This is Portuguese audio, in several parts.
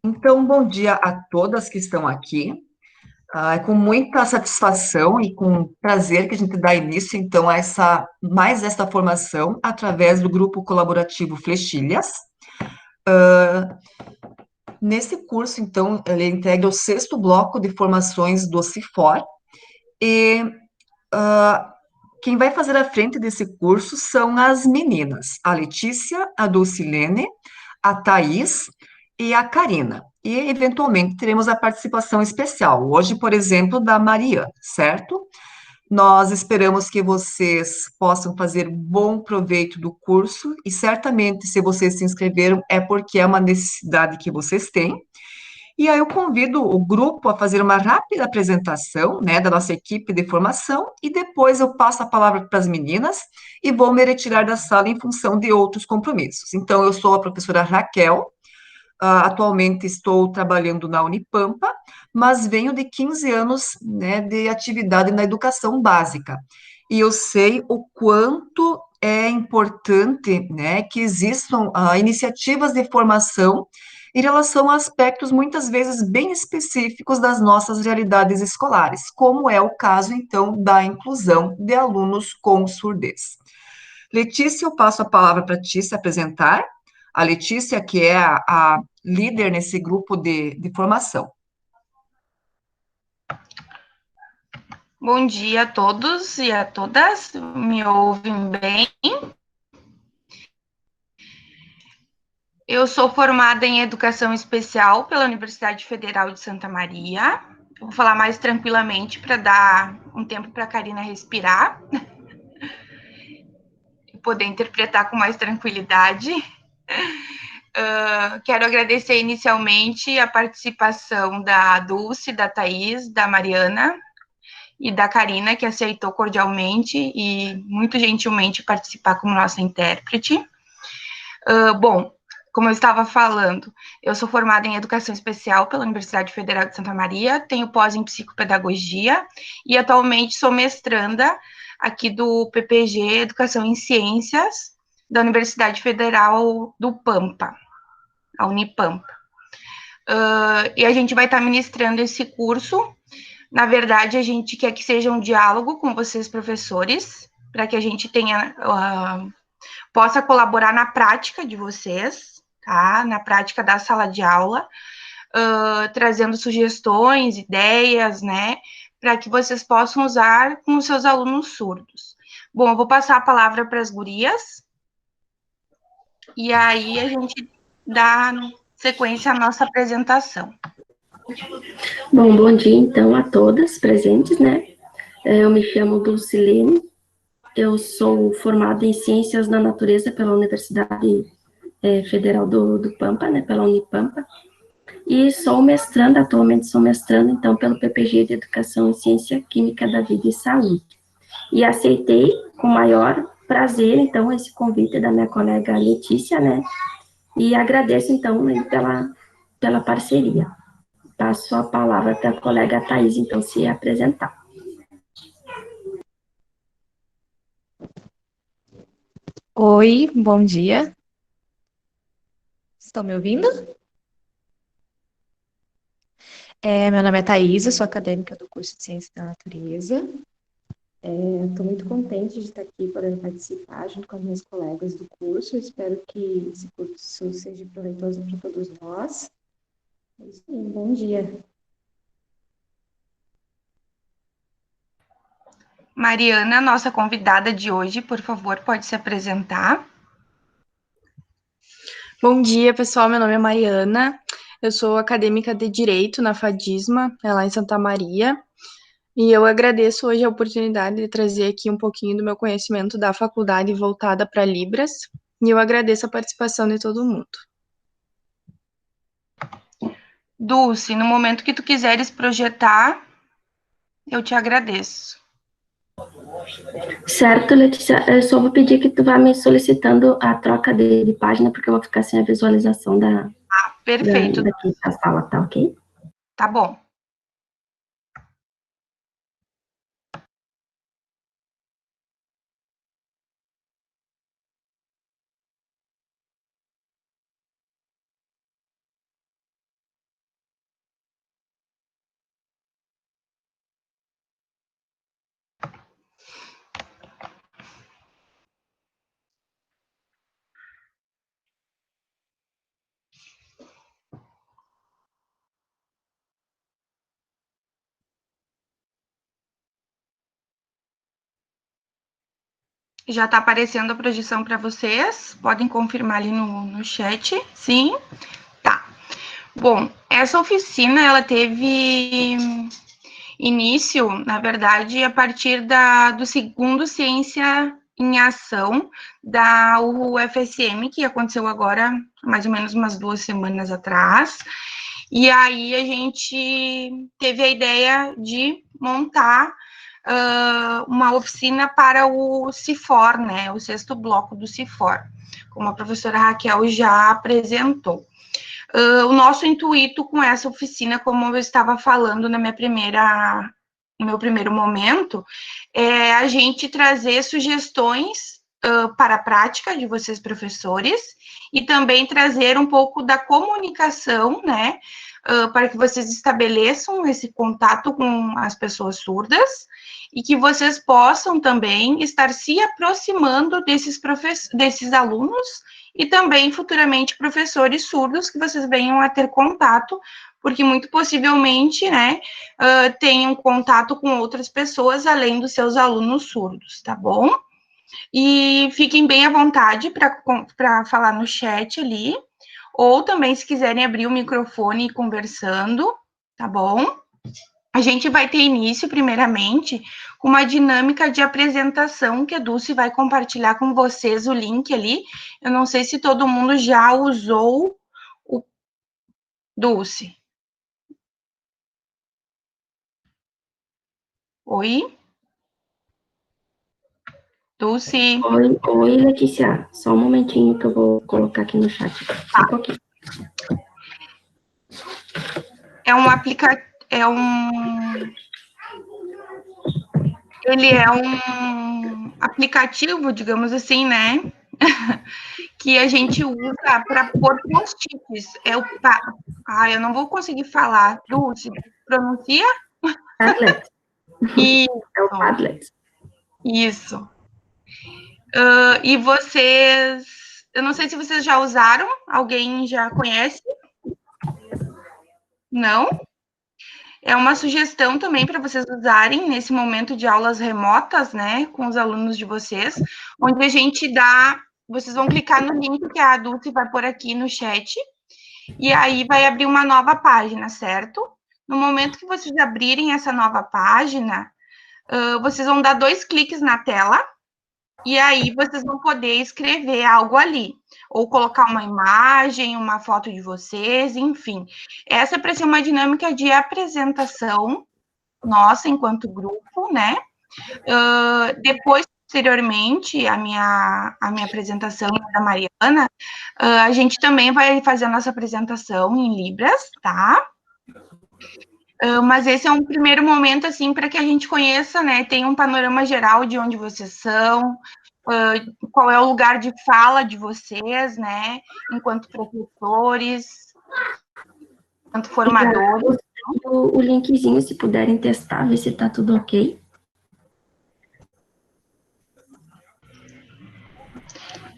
Então, bom dia a todas que estão aqui. É com muita satisfação e com prazer que a gente dá início, então, a esta formação através do grupo colaborativo Flechilhas. Nesse curso, então, ele integra o sexto bloco de formações do CIFOR e quem vai fazer a frente desse curso são as meninas, a Letícia, a Dulcilene, a Thaís e a Karina. E, eventualmente, teremos a participação especial, hoje, por exemplo, da Mariana, certo? Nós esperamos que vocês possam fazer bom proveito do curso e, certamente, se vocês se inscreveram, é porque é uma necessidade que vocês têm. E aí eu convido o grupo a fazer uma rápida apresentação, né, da nossa equipe de formação e depois eu passo a palavra para as meninas e vou me retirar da sala em função de outros compromissos. Então, eu sou a professora Raquel, atualmente estou trabalhando na Unipampa, mas venho de 15 anos, né, de atividade na educação básica. E eu sei o quanto é importante, né, que existam iniciativas de formação em relação a aspectos muitas vezes bem específicos das nossas realidades escolares, como é o caso, então, da inclusão de alunos com surdez. Letícia, eu passo a palavra para ti se apresentar. A Letícia, que é a líder nesse grupo de formação. Bom dia a todos e a todas, me ouvem bem? Eu sou formada em Educação Especial pela Universidade Federal de Santa Maria. Eu vou falar mais tranquilamente para dar um tempo para a Karina respirar e poder interpretar com mais tranquilidade. Quero agradecer inicialmente a participação da Dulce, da Thaís, da Mariana e da Karina, que aceitou cordialmente e muito gentilmente participar como nossa intérprete. Bom, como eu estava falando, eu sou formada em Educação Especial pela Universidade Federal de Santa Maria, tenho pós em Psicopedagogia e atualmente sou mestranda aqui do PPG Educação em Ciências da Universidade Federal do Pampa, a Unipampa. E a gente vai estar ministrando esse curso. Na verdade, a gente quer que seja um diálogo com vocês, professores, para que a gente tenha possa colaborar na prática de vocês, tá? Na prática da sala de aula, trazendo sugestões, ideias, né? Para que vocês possam usar com os seus alunos surdos. Bom, eu vou passar a palavra para as gurias, e aí a gente dá sequência à nossa apresentação. Bom, bom dia então a todas presentes, né? Eu me chamo Dulcilene, eu sou formada em Ciências da Natureza pela Universidade Federal do Pampa, né, pela Unipampa, e sou mestranda, atualmente sou mestranda, então, pelo PPG de Educação em Ciência Química da Vida e Saúde. E aceitei com maior prazer, então, esse convite da minha colega Letícia, né, e agradeço, então, pela parceria. Passo a palavra para a colega Thais, então, se apresentar. Oi, bom dia. Estão me ouvindo? Meu nome é Thaisa, sou acadêmica do curso de Ciência da Natureza. Estou muito contente de estar aqui podendo participar junto com as minhas colegas do curso. Espero que esse curso seja proveitoso para todos nós. É isso aí, bom dia. Mariana, nossa convidada de hoje, por favor, pode se apresentar. Bom dia, pessoal. Meu nome é Mariana. Eu sou acadêmica de Direito na FADISMA, lá em Santa Maria. E eu agradeço hoje a oportunidade de trazer aqui um pouquinho do meu conhecimento da faculdade voltada para Libras. E eu agradeço a participação de todo mundo. Dulce, no momento que tu quiseres projetar, eu te agradeço. Certo, Letícia, eu só vou pedir que tu vá me solicitando a troca de página, porque eu vou ficar sem a visualização Perfeito. daqui da sala, tá ok? Tá bom. Já está aparecendo a projeção para vocês? Podem confirmar ali no chat. Sim? Tá. Bom, essa oficina, ela teve início, na verdade, a partir do segundo Ciência em Ação da UFSM, que aconteceu agora, mais ou menos umas 2 semanas atrás. E aí a gente teve a ideia de montar uma oficina para o CIFOR, né, o 6º bloco do CIFOR, como a professora Raquel já apresentou. O nosso intuito com essa oficina, como eu estava falando no meu primeiro momento, é a gente trazer sugestões para a prática de vocês, professores, e também trazer um pouco da comunicação, né, para que vocês estabeleçam esse contato com as pessoas surdas e que vocês possam também estar se aproximando desses alunos e também futuramente professores surdos que vocês venham a ter contato, porque muito possivelmente, né, tenham contato com outras pessoas além dos seus alunos surdos, tá bom? E fiquem bem à vontade para falar no chat ali, ou também se quiserem abrir o microfone e ir conversando, tá bom? A gente vai ter início, primeiramente, com uma dinâmica de apresentação que a Dulce vai compartilhar com vocês o link ali. Eu não sei se todo mundo já usou o Dulce. Oi? Dulce? Oi, Letícia. Só um momentinho que eu vou colocar aqui no chat. Só um pouquinho. Ele é um aplicativo, digamos assim, né? Que a gente usa para pôr post-its. Eu não vou conseguir falar. Dulce, pronuncia? Padlet. Isso. É o Padlet. Isso. E vocês... Eu não sei se vocês já usaram. Alguém já conhece? Não? É uma sugestão também para vocês usarem nesse momento de aulas remotas, né, com os alunos de vocês, onde a gente vocês vão clicar no link que a Dulce vai pôr aqui no chat, e aí vai abrir uma nova página, certo? No momento que vocês abrirem essa nova página, vocês vão dar 2 cliques na tela, e aí vocês vão poder escrever algo ali, ou colocar uma imagem, uma foto de vocês, enfim. Essa é para ser uma dinâmica de apresentação nossa, enquanto grupo, né? Depois, posteriormente, a minha apresentação e a da Mariana, a gente também vai fazer a nossa apresentação em Libras, tá? Mas esse é um primeiro momento, assim, para que a gente conheça, né, tenha um panorama geral de onde vocês são, qual é o lugar de fala de vocês, né, enquanto professores, enquanto formadores. O linkzinho, se puderem testar, ver se tá tudo ok.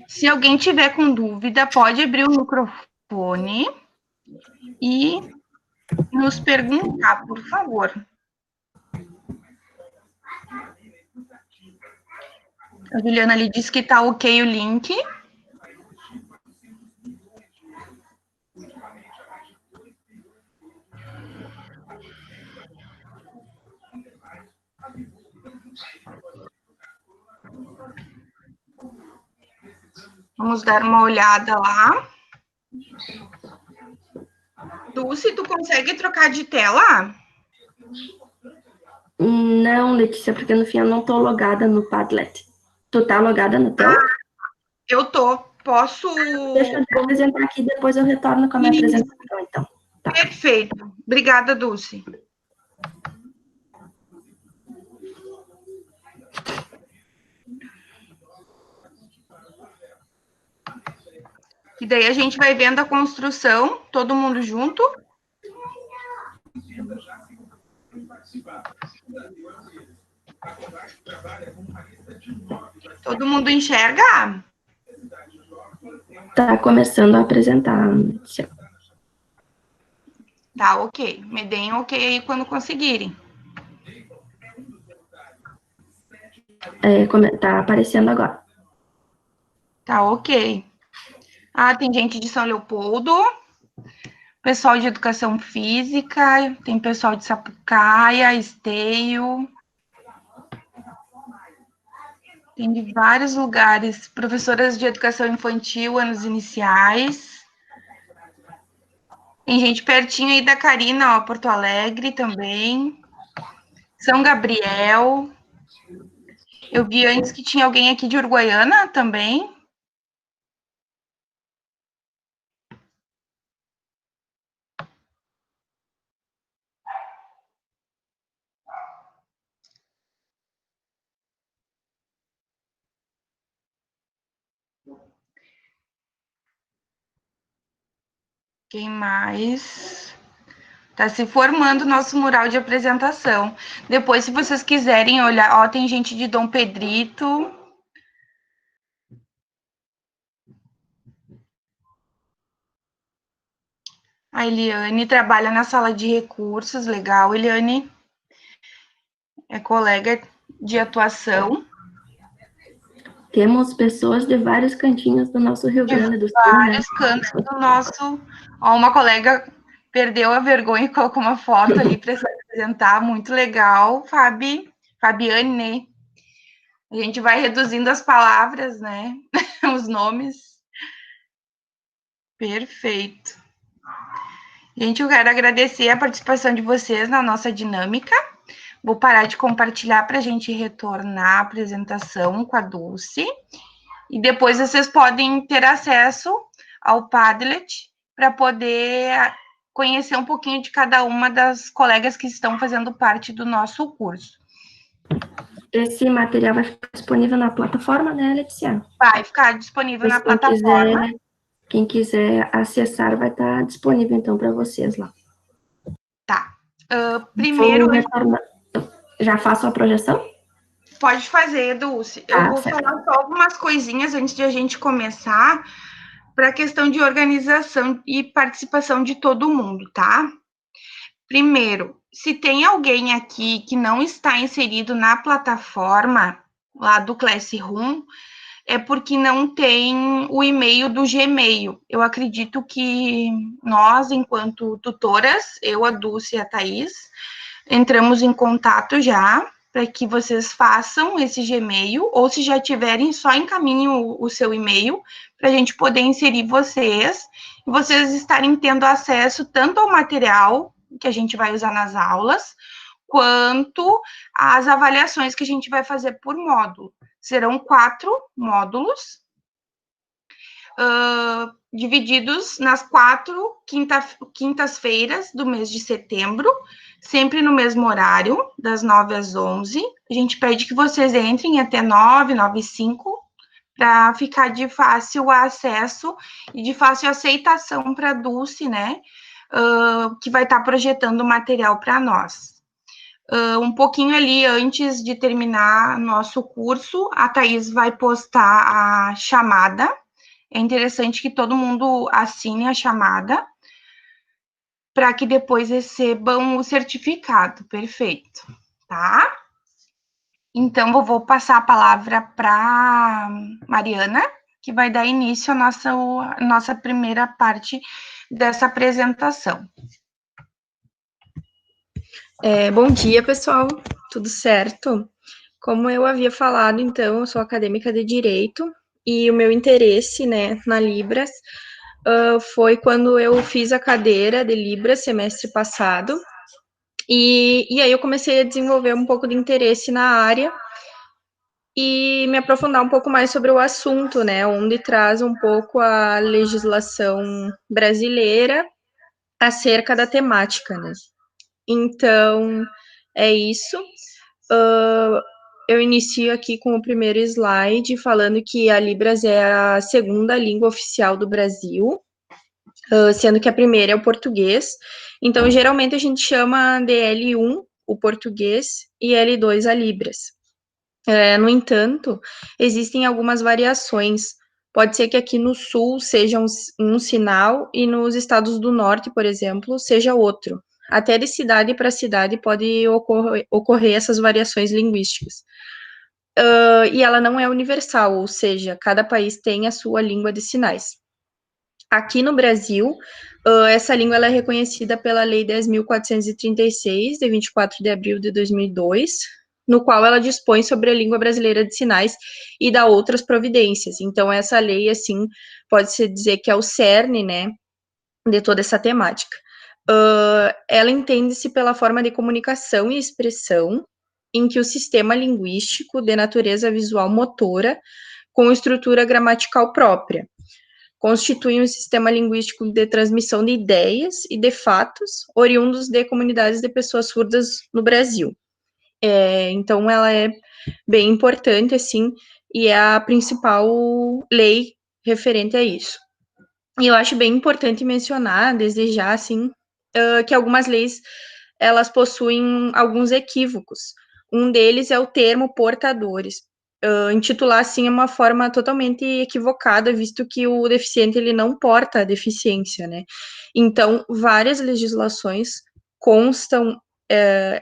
Se alguém tiver com dúvida, pode abrir o microfone e nos perguntar, por favor. A Juliana ali disse que está ok o link. Vamos dar uma olhada lá. Dulce, tu consegue trocar de tela? Não, Letícia, porque no fim eu não tô logada no Padlet. Tu tá logada na tela? Eu tô. Posso... Deixa eu apresentar aqui, depois eu retorno com a minha apresentação, então. Tá. Perfeito. Obrigada, Dulce. E daí a gente vai vendo a construção, todo mundo junto. Todo mundo enxerga? Tá começando a apresentar. Tá, ok. Me deem ok aí quando conseguirem. Tá aparecendo agora. Tá, ok. Ah, tem gente de São Leopoldo, pessoal de educação física, tem pessoal de Sapucaia, Esteio, tem de vários lugares, professoras de educação infantil, anos iniciais. Tem gente pertinho aí da Carina, ó, Porto Alegre também. São Gabriel. Eu vi antes que tinha alguém aqui de Uruguaiana também. Quem mais? Tá se formando o nosso mural de apresentação. Depois, se vocês quiserem olhar, ó, tem gente de Dom Pedrito. A Eliane trabalha na sala de recursos, legal, Eliane. É colega de atuação. Temos pessoas de vários cantinhos do nosso Rio De Grande do Sul, vários né? cantos do nosso. Ó, uma colega perdeu a vergonha e colocou uma foto ali para se apresentar, muito legal, Fabiane, né? A gente vai reduzindo as palavras, né? Os nomes. Perfeito. Gente, eu quero agradecer a participação de vocês na nossa dinâmica. Vou parar de compartilhar para a gente retornar a apresentação com a Dulce. E depois vocês podem ter acesso ao Padlet para poder conhecer um pouquinho de cada uma das colegas que estão fazendo parte do nosso curso. Esse material vai ficar disponível na plataforma, né, Letícia? Vai ficar disponível na plataforma. Quem quiser acessar, vai estar disponível, então, para vocês lá. Tá. Primeiro... Já faço a projeção? Pode fazer, Dulce. Eu vou falar só algumas coisinhas antes de a gente começar, para a questão de organização e participação de todo mundo, tá? Primeiro, se tem alguém aqui que não está inserido na plataforma lá do Classroom, é porque não tem o e-mail do Gmail. Eu acredito que nós, enquanto tutoras, eu, a Dulce e a Thaís, entramos em contato já para que vocês façam esse Gmail, ou se já tiverem, só encaminhem o seu e-mail para a gente poder inserir vocês, e vocês estarem tendo acesso tanto ao material que a gente vai usar nas aulas, quanto às avaliações que a gente vai fazer por módulo. Serão 4 módulos, divididos nas 4 quintas-feiras do mês de setembro, sempre no mesmo horário, das 9 às 11. A gente pede que vocês entrem até 9, 9h05, para ficar de fácil acesso e de fácil aceitação para a Dulce, né, que vai estar projetando o material para nós. Um pouquinho ali antes de terminar nosso curso, a Thaís vai postar a chamada. É interessante que todo mundo assine a chamada para que depois recebam o certificado. Perfeito, tá? Então, eu vou passar a palavra para Mariana, que vai dar início à nossa primeira parte dessa apresentação. Bom dia, pessoal. Tudo certo? Como eu havia falado, então, eu sou acadêmica de Direito e o meu interesse, né, na Libras foi quando eu fiz a cadeira de Libras semestre passado e aí eu comecei a desenvolver um pouco de interesse na área e me aprofundar um pouco mais sobre o assunto, né, onde traz um pouco a legislação brasileira acerca da temática, né. Então, é isso. Eu inicio aqui com o primeiro slide, falando que a Libras é a segunda língua oficial do Brasil, sendo que a primeira é o português. Então, geralmente, a gente chama de L1 o português e L2 a Libras. No entanto, existem algumas variações. Pode ser que aqui no sul seja um sinal e nos estados do norte, por exemplo, seja outro. Até de cidade para cidade pode ocorrer essas variações linguísticas. e ela não é universal, ou seja, cada país tem a sua língua de sinais. Aqui no Brasil, essa língua ela é reconhecida pela Lei 10.436, de 24 de abril de 2002, no qual ela dispõe sobre a língua brasileira de sinais e dá outras providências. Então, essa lei, assim, pode-se dizer que é o cerne, né, de toda essa temática. Ela entende-se pela forma de comunicação e expressão em que o sistema linguístico de natureza visual motora, com estrutura gramatical própria, constitui um sistema linguístico de transmissão de ideias e de fatos oriundos de comunidades de pessoas surdas no Brasil. Então, ela é bem importante, assim, e é a principal lei referente a isso. E eu acho bem importante mencionar, desde já, assim, que algumas leis, elas possuem alguns equívocos. Um deles é o termo portadores. Intitular, assim, é uma forma totalmente equivocada, visto que o deficiente, ele não porta a deficiência, né? Então, várias legislações constam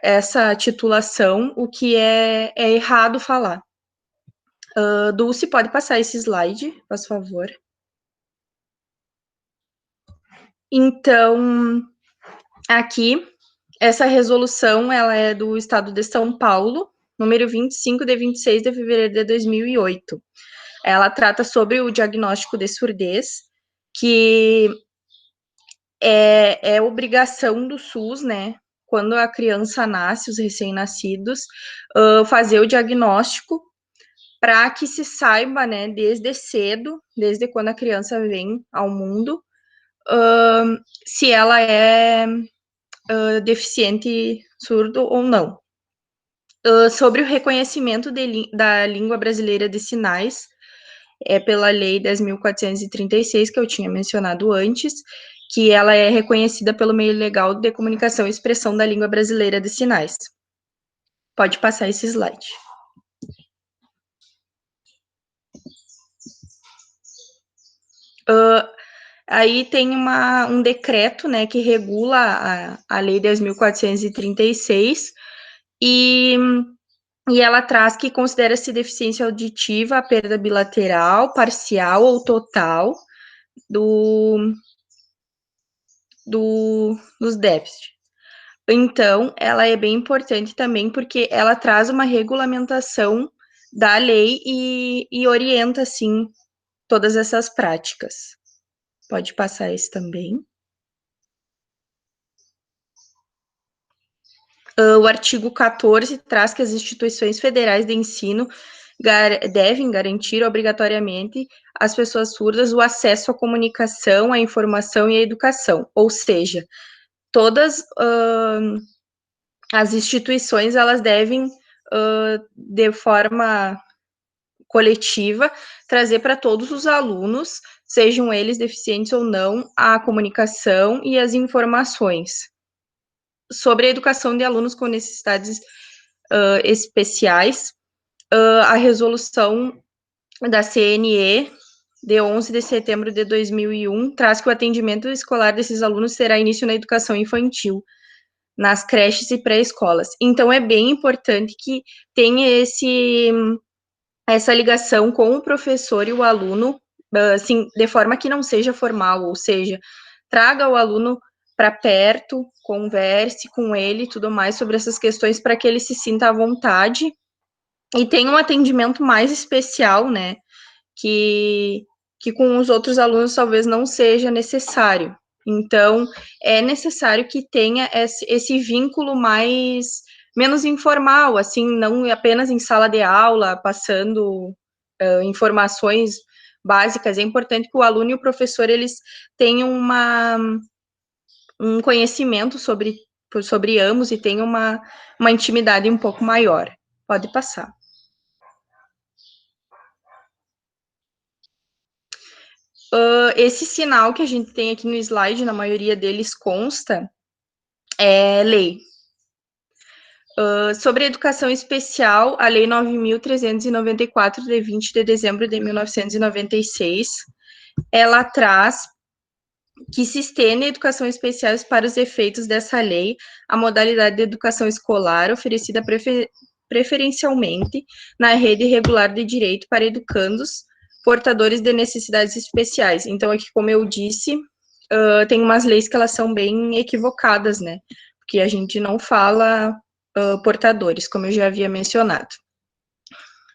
essa titulação, o que é errado falar. Dulce, pode passar esse slide, por favor. Então, aqui, essa resolução, ela é do Estado de São Paulo, número 25, de 26 de fevereiro de 2008. Ela trata sobre o diagnóstico de surdez, que é obrigação do SUS, né, quando a criança nasce, os recém-nascidos, fazer o diagnóstico para que se saiba, né, desde cedo, desde quando a criança vem ao mundo, se ela é deficiente surdo ou não. Sobre o reconhecimento da língua brasileira de sinais, pela Lei 10.436, que eu tinha mencionado antes, que ela é reconhecida pelo meio legal de comunicação e expressão da língua brasileira de sinais. Pode passar esse slide. Aí tem um decreto, né, que regula a Lei 10.436, e ela traz que considera-se deficiência auditiva a perda bilateral, parcial ou total dos déficits. Então, ela é bem importante também porque ela traz uma regulamentação da lei e orienta, assim, todas essas práticas. Pode passar esse também. O artigo 14 traz que as instituições federais de ensino devem garantir obrigatoriamente às pessoas surdas o acesso à comunicação, à informação e à educação, ou seja, todas as instituições, elas devem, de forma coletiva, trazer para todos os alunos, sejam eles deficientes ou não, a comunicação e as informações sobre a educação de alunos com necessidades especiais. A resolução da CNE, de 11 de setembro de 2001, traz que o atendimento escolar desses alunos terá início na educação infantil, nas creches e pré-escolas. Então, é bem importante que tenha essa ligação com o professor e o aluno, assim, de forma que não seja formal, ou seja, traga o aluno para perto, converse com ele e tudo mais sobre essas questões para que ele se sinta à vontade e tenha um atendimento mais especial, né, que com os outros alunos talvez não seja necessário. Então, é necessário que tenha esse vínculo menos informal, assim, não apenas em sala de aula, passando informações básicas. É importante que o aluno e o professor, eles tenham um conhecimento sobre ambos e tenham uma intimidade um pouco maior. Pode passar. Esse sinal que a gente tem aqui no slide, na maioria deles consta, é lei. Sobre a educação especial, a Lei 9.394, de 20 de dezembro de 1996, ela traz que se estende a educação especial para os efeitos dessa lei, a modalidade de educação escolar oferecida preferencialmente na rede regular de direito para educandos portadores de necessidades especiais. Então, aqui, como eu disse, tem umas leis que elas são bem equivocadas, né? Porque a gente não fala portadores, como eu já havia mencionado.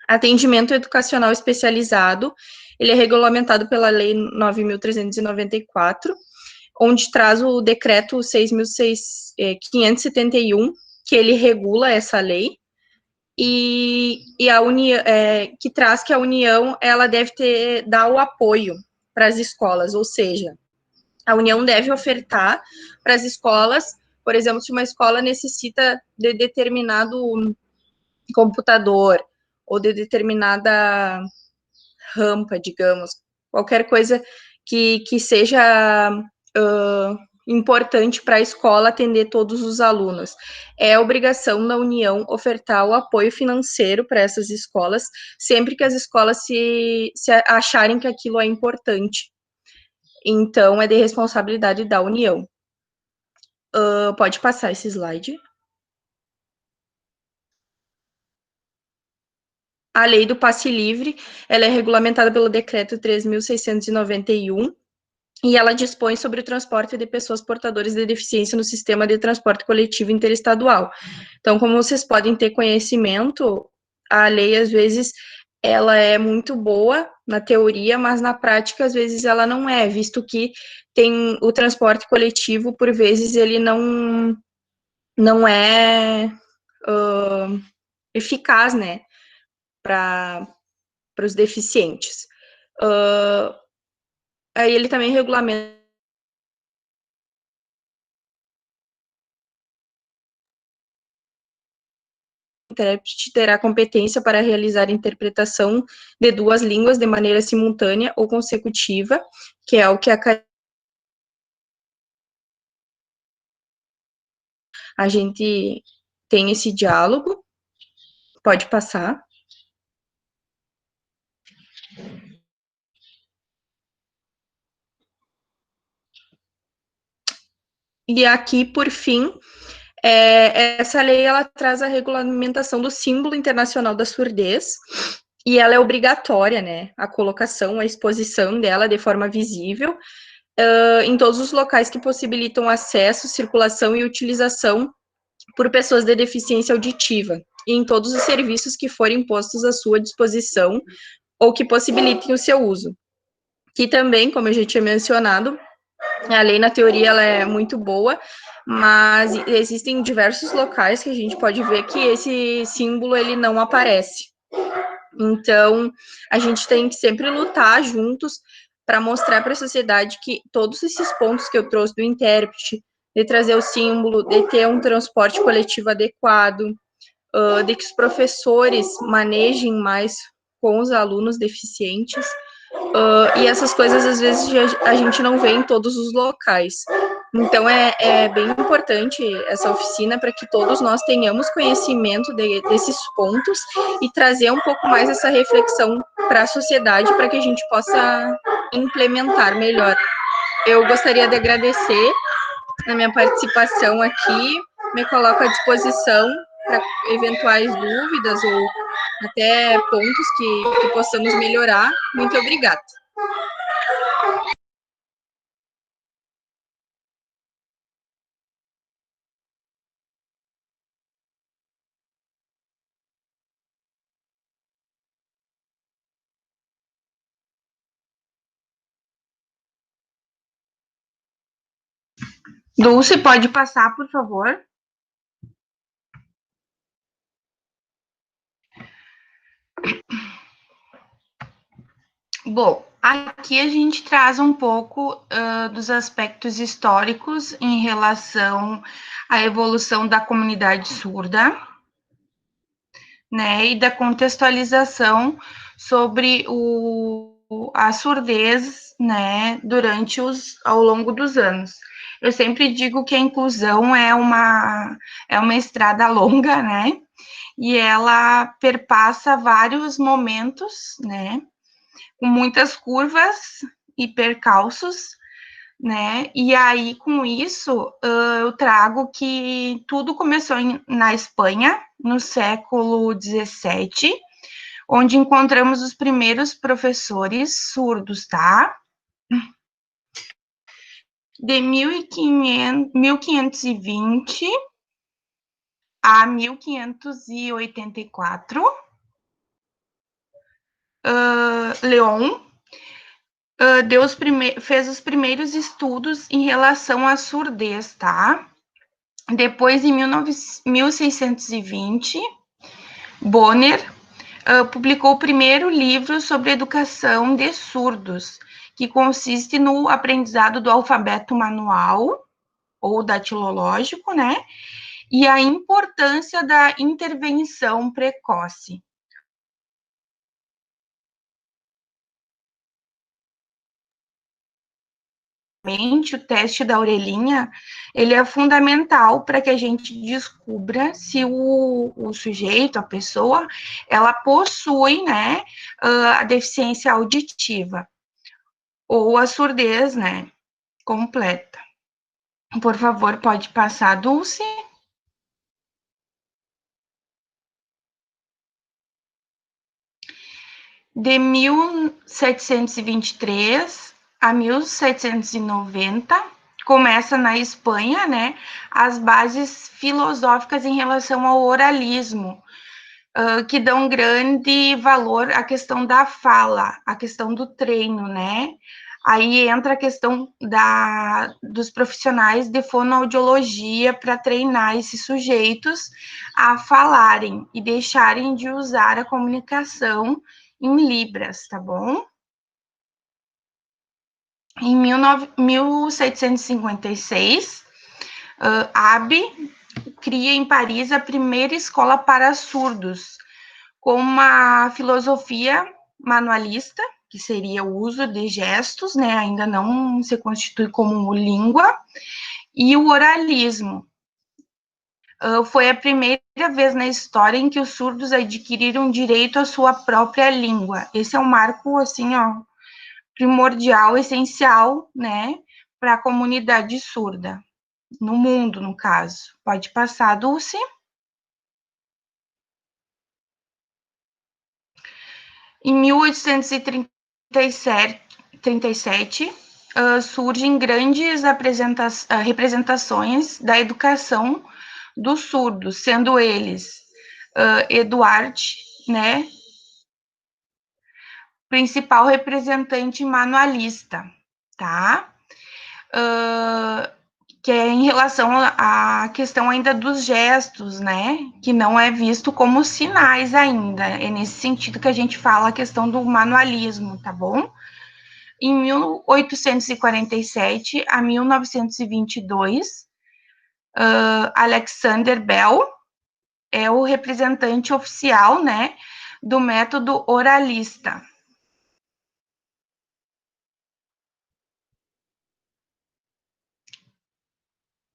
Atendimento educacional especializado, ele é regulamentado pela Lei 9.394, onde traz o decreto 6.571, que ele regula essa lei, e a União, que traz que a União, ela deve dar o apoio para as escolas, ou seja, a União deve ofertar para as escolas, por exemplo, se uma escola necessita de determinado computador, ou de determinada rampa, digamos, qualquer coisa que seja importante para a escola atender todos os alunos. É obrigação da União ofertar o apoio financeiro para essas escolas, sempre que as escolas se acharem que aquilo é importante. Então, é de responsabilidade da União. Pode passar esse slide. A lei do passe livre, ela é regulamentada pelo decreto 3.691, e ela dispõe sobre o transporte de pessoas portadoras de deficiência no sistema de transporte coletivo interestadual. Então, como vocês podem ter conhecimento, a lei, às vezes, ela é muito boa na teoria, mas na prática, às vezes, ela não é, visto que tem o transporte coletivo, por vezes, ele não é eficaz, né, para os deficientes. Aí ele também regulamenta o intérprete terá competência para realizar interpretação de duas línguas de maneira simultânea ou consecutiva, que é o que a gente tem esse diálogo. Pode passar. E aqui, por fim, essa lei, ela traz a regulamentação do símbolo internacional da surdez, e ela é obrigatória, né, a colocação, a exposição dela de forma visível, em todos os locais que possibilitam acesso, circulação e utilização por pessoas de deficiência auditiva, e em todos os serviços que forem postos à sua disposição, ou que possibilitem o seu uso. Que também, como eu já tinha mencionado, a lei, na teoria, ela é muito boa, mas existem diversos locais que a gente pode ver que esse símbolo, ele não aparece. Então, a gente tem que sempre lutar juntos para mostrar para a sociedade que todos esses pontos que eu trouxe do intérprete, de trazer o símbolo, de ter um transporte coletivo adequado, de que os professores manejem mais com os alunos deficientes, e essas coisas, às vezes, a gente não vê em todos os locais. Então, é bem importante essa oficina para que todos nós tenhamos conhecimento desses pontos e trazer um pouco mais essa reflexão para a sociedade, para que a gente possa implementar melhor. Eu gostaria de agradecer a minha participação aqui, me coloco à disposição para eventuais dúvidas ou até pontos que possamos melhorar. Muito obrigada. Dulce, pode passar, por favor? Bom, aqui a gente traz um pouco dos aspectos históricos em relação à evolução da comunidade surda, né, e da contextualização sobre a surdez, né, ao longo dos anos. Eu sempre digo que a inclusão é uma estrada longa, né, e ela perpassa vários momentos, né, com muitas curvas e percalços, né? E aí, com isso, eu trago que tudo começou na Espanha, no século XVII, onde encontramos os primeiros professores surdos, tá? De 1520 a 1584, Leon fez os primeiros estudos em relação à surdez, tá? Depois, em 1620, Bonner publicou o primeiro livro sobre educação de surdos, que consiste no aprendizado do alfabeto manual, ou datilológico, né? E a importância da intervenção precoce. O teste da orelhinha, ele é fundamental para que a gente descubra se o sujeito, a pessoa, ela possui, né, a deficiência auditiva ou a surdez, né, completa. Por favor, pode passar, Dulce. De 1723 a 1790, começa na Espanha, né, as bases filosóficas em relação ao oralismo, que dão grande valor à questão da fala, à questão do treino, né? Aí entra a questão dos profissionais de fonoaudiologia para treinar esses sujeitos a falarem e deixarem de usar a comunicação em libras, tá bom? Em 1756, Abe cria em Paris a primeira escola para surdos, com uma filosofia manualista, que seria o uso de gestos, né, ainda não se constitui como língua, e o oralismo. Foi a primeira vez na história em que os surdos adquiriram direito à sua própria língua. Esse é um marco, assim, ó, primordial, essencial, né, para a comunidade surda, no mundo, no caso. Pode passar, Dulce. Em 1837, surgem grandes representações da educação dos surdos, sendo eles Eduard, né, principal representante manualista, tá? Que é em relação à questão ainda dos gestos, né? Que não é visto como sinais ainda. É nesse sentido que a gente fala a questão do manualismo, tá bom? Em 1847 a 1922, Alexander Bell é o representante oficial, né, do método oralista.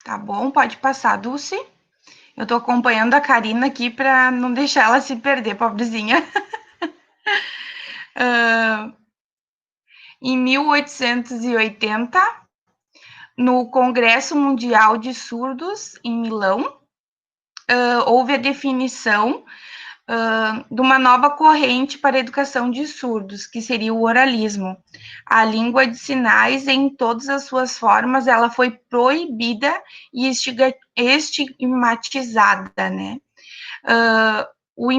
Tá bom? Pode passar, Dulce. Eu tô acompanhando a Karina aqui para não deixar ela se perder, pobrezinha. Em 1880, no Congresso Mundial de Surdos, em Milão, houve a definição de uma nova corrente para a educação de surdos, que seria o oralismo. A língua de sinais, em todas as suas formas, ela foi proibida e estigmatizada, né? O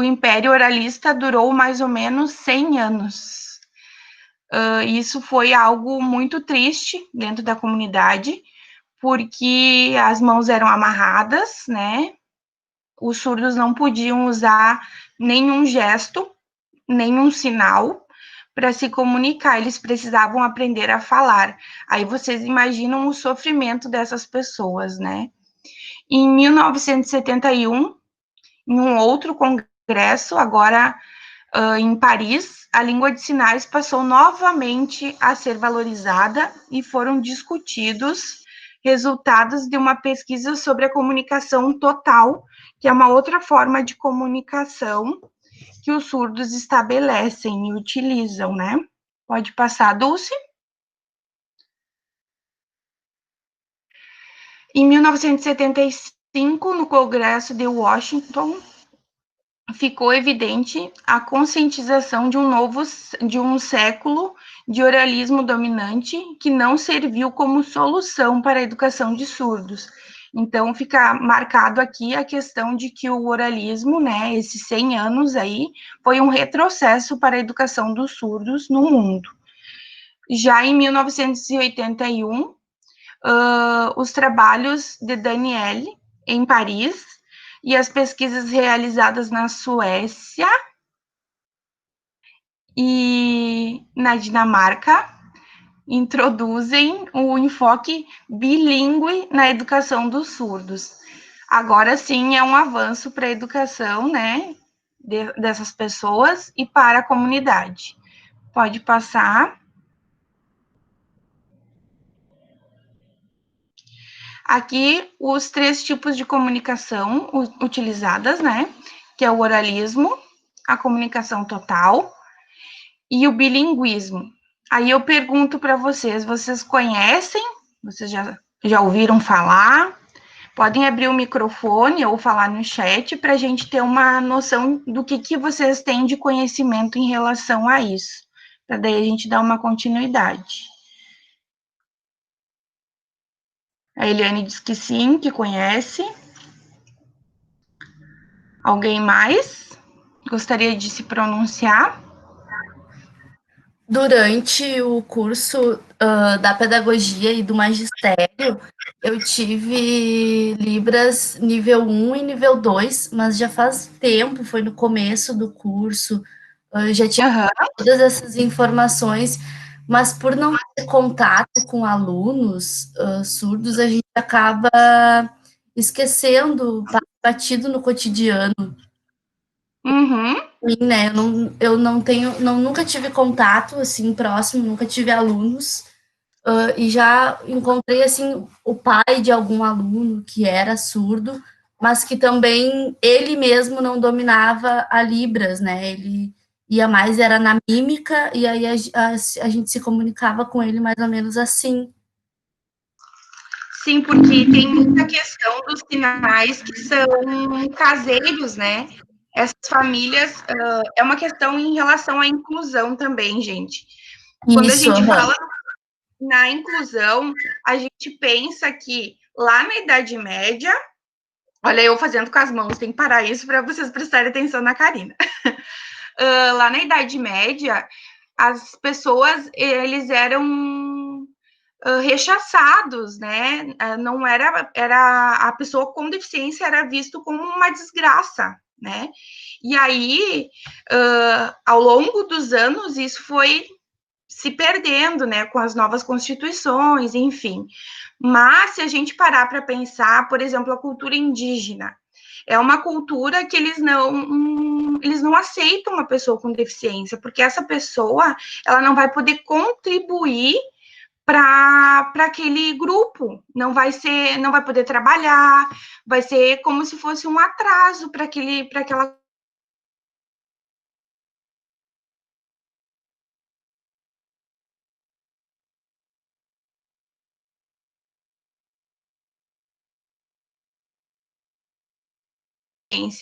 Império Oralista durou mais ou menos 100 anos. Isso foi algo muito triste dentro da comunidade, porque as mãos eram amarradas, né? Os surdos não podiam usar nenhum gesto, nenhum sinal para se comunicar, eles precisavam aprender a falar. Aí vocês imaginam o sofrimento dessas pessoas, né? Em 1971, em um outro congresso, agora em Paris, a língua de sinais passou novamente a ser valorizada e foram discutidos resultados de uma pesquisa sobre a comunicação total, que é uma outra forma de comunicação que os surdos estabelecem e utilizam, né? Pode passar, Dulce. Em 1975, no Congresso de Washington, ficou evidente a conscientização de um século de oralismo dominante que não serviu como solução para a educação de surdos. Então, fica marcado aqui a questão de que o oralismo, né, esses 100 anos aí, foi um retrocesso para a educação dos surdos no mundo. Já em 1981, os trabalhos de Daniele, em Paris, e as pesquisas realizadas na Suécia e na Dinamarca introduzem o enfoque bilíngue na educação dos surdos. Agora sim é um avanço para a educação, né, dessas pessoas e para a comunidade. Pode passar. Aqui os 3 tipos de comunicação utilizadas, né, que é o oralismo, a comunicação total e o bilinguismo. Aí eu pergunto para vocês, vocês conhecem? Vocês já ouviram falar? Podem abrir o microfone ou falar no chat para a gente ter uma noção do que vocês têm de conhecimento em relação a isso, para daí a gente dar uma continuidade. A Eliane diz que sim, que conhece. Alguém mais gostaria de se pronunciar? Durante o curso da pedagogia e do magistério, eu tive Libras nível 1 e nível 2, mas já faz tempo, foi no começo do curso, eu já tinha todas essas informações, mas por não ter contato com alunos surdos, a gente acaba esquecendo, batido no cotidiano. Uhum. Né, eu não tenho, nunca tive contato, assim, próximo, nunca tive alunos, e já encontrei, assim, o pai de algum aluno que era surdo, mas que também ele mesmo não dominava a Libras, né, ele ia mais, era na mímica, e aí a gente se comunicava com ele mais ou menos assim. Sim, porque tem muita questão dos sinais que são caseiros, né? Essas famílias, é uma questão em relação à inclusão também, gente. Quando a gente fala na inclusão, a gente pensa que lá na Idade Média, olha eu fazendo com as mãos, tem que parar isso para vocês prestarem atenção na Karina. Lá na Idade Média, as pessoas, eles eram rechaçados, né? Não era a pessoa com deficiência era visto como uma desgraça, né? E aí, ao longo dos anos, isso foi se perdendo, né? Com as novas constituições, enfim. Mas se a gente parar para pensar, por exemplo, a cultura indígena é uma cultura que eles não aceitam uma pessoa com deficiência, porque essa pessoa ela não vai poder contribuir para aquele grupo, não vai poder trabalhar, vai ser como se fosse um atraso para aquela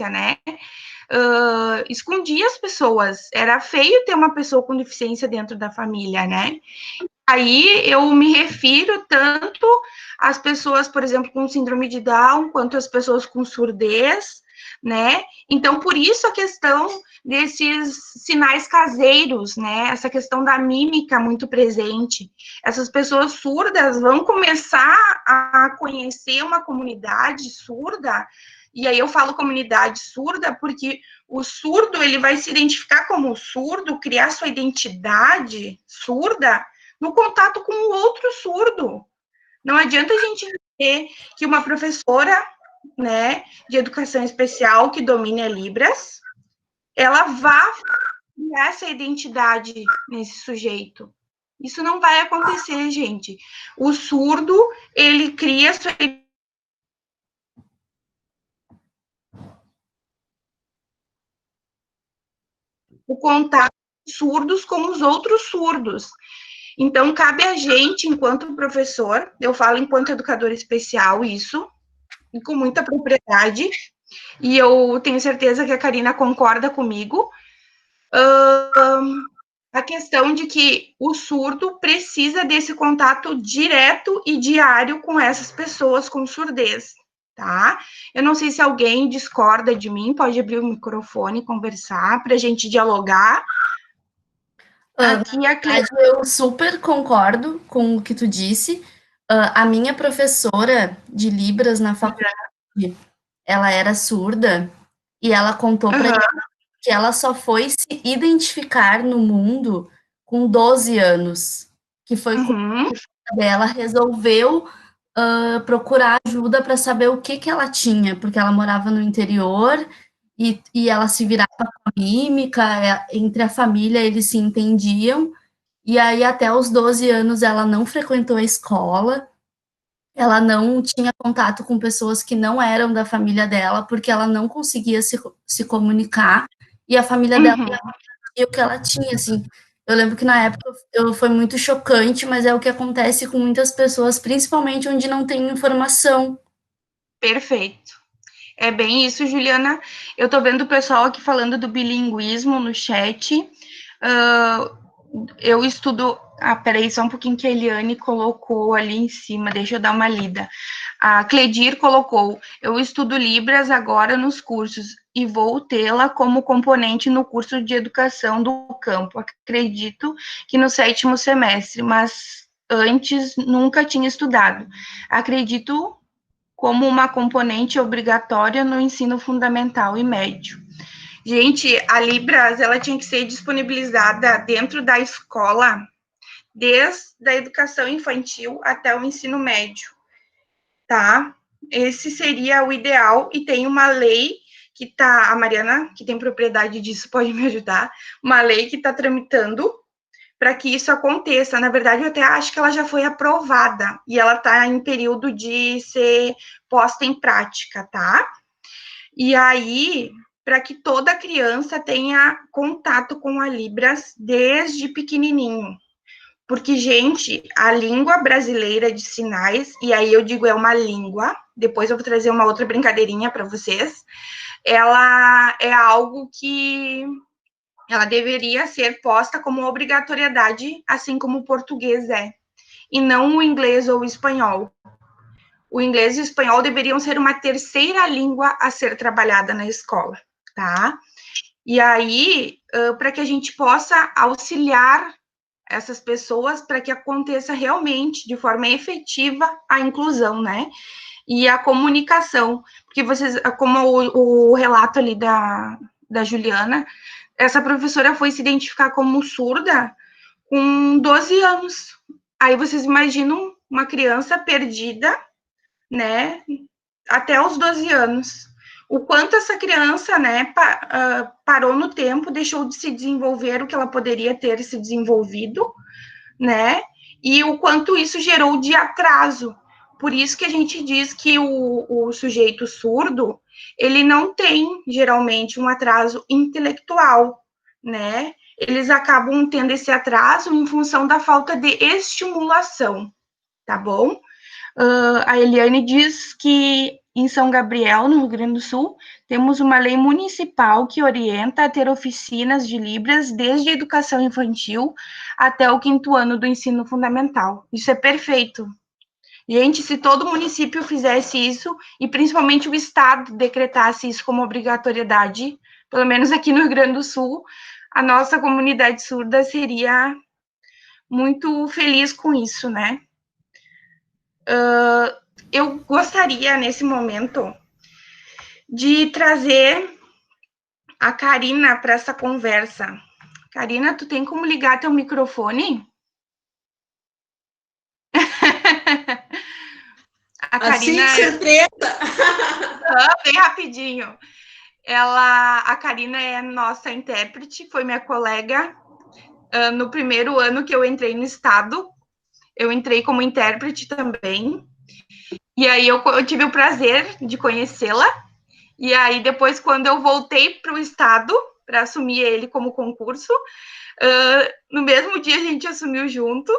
né? Escondia as pessoas, era feio ter uma pessoa com deficiência dentro da família, né? Aí eu me refiro tanto às pessoas, por exemplo, com síndrome de Down, quanto às pessoas com surdez, né? Então, por isso a questão desses sinais caseiros, né? Essa questão da mímica muito presente. Essas pessoas surdas vão começar a conhecer uma comunidade surda, e aí eu falo comunidade surda porque o surdo, ele vai se identificar como surdo, criar sua identidade surda, no contato com o outro surdo. Não adianta a gente dizer que uma professora, né, de educação especial que domine a Libras, ela vá criar essa identidade nesse sujeito. Isso não vai acontecer, gente. O surdo, ele cria sua o contato surdos com os outros surdos. Então, cabe a gente, enquanto professor, eu falo enquanto educadora especial isso, e com muita propriedade, e eu tenho certeza que a Karina concorda comigo, a questão de que o surdo precisa desse contato direto e diário com essas pessoas com surdez, tá? Eu não sei se alguém discorda de mim, pode abrir o microfone e conversar para a gente dialogar. Aqui, eu super concordo com o que tu disse. A minha professora de Libras na faculdade, ela era surda e ela contou para mim que ela só foi se identificar no mundo com 12 anos, que foi quando ela resolveu procurar ajuda para saber o que ela tinha, porque ela morava no interior e ela se virava com a mímica, entre a família eles se entendiam, e aí até os 12 anos ela não frequentou a escola, ela não tinha contato com pessoas que não eram da família dela, porque ela não conseguia se comunicar, e a família dela sabia o que ela tinha, assim. Eu lembro que na época foi muito chocante, mas é o que acontece com muitas pessoas, principalmente onde não tem informação. Perfeito. É bem isso, Juliana. Eu tô vendo o pessoal aqui falando do bilinguismo no chat. Eu estudo... peraí, só um pouquinho que a Eliane colocou ali em cima, deixa eu dar uma lida. A Cledir colocou, eu estudo Libras agora nos cursos e vou tê-la como componente no curso de educação do campo. Acredito que no 7º semestre, mas antes nunca tinha estudado. Acredito como uma componente obrigatória no ensino fundamental e médio. Gente, a Libras, ela tinha que ser disponibilizada dentro da escola, desde a educação infantil até o ensino médio, tá? Esse seria o ideal, e tem uma lei que tá, a Mariana, que tem propriedade disso, pode me ajudar, uma lei que está tramitando para que isso aconteça. Na verdade, eu até acho que ela já foi aprovada, e ela está em período de ser posta em prática, tá? E aí, para que toda criança tenha contato com a Libras desde pequenininho. Porque, gente, a língua brasileira de sinais, e aí eu digo é uma língua, depois eu vou trazer uma outra brincadeirinha para vocês, ela é algo que ela deveria ser posta como obrigatoriedade, assim como o português é, e não o inglês ou o espanhol. O inglês e o espanhol deveriam ser uma terceira língua a ser trabalhada na escola, tá? E aí, para que a gente possa auxiliar essas pessoas para que aconteça realmente, de forma efetiva, a inclusão, né? E a comunicação, porque vocês, como o relato ali da Juliana, essa professora foi se identificar como surda com 12 anos. Aí vocês imaginam uma criança perdida, né, até os 12 anos. O quanto essa criança, né, parou no tempo, deixou de se desenvolver o que ela poderia ter se desenvolvido, né, e o quanto isso gerou de atraso. Por isso que a gente diz que o sujeito surdo, ele não tem, geralmente, um atraso intelectual, né, eles acabam tendo esse atraso em função da falta de estimulação, tá bom? A Eliane diz que em São Gabriel, no Rio Grande do Sul, temos uma lei municipal que orienta a ter oficinas de Libras desde a educação infantil até o 5º ano do ensino fundamental. Isso é perfeito. Gente, se todo município fizesse isso, e principalmente o Estado decretasse isso como obrigatoriedade, pelo menos aqui no Rio Grande do Sul, a nossa comunidade surda seria muito feliz com isso, né? Eu gostaria, nesse momento, de trazer a Karina para essa conversa. Karina, tu tem como ligar teu microfone? A Karina... Assim, surpresa! Bem rapidinho. A Karina é nossa intérprete, foi minha colega no primeiro ano que eu entrei no estado. Eu entrei como intérprete também. E aí eu tive o prazer de conhecê-la. E aí depois, quando eu voltei para o estado, para assumir ele como concurso, no mesmo dia a gente assumiu junto.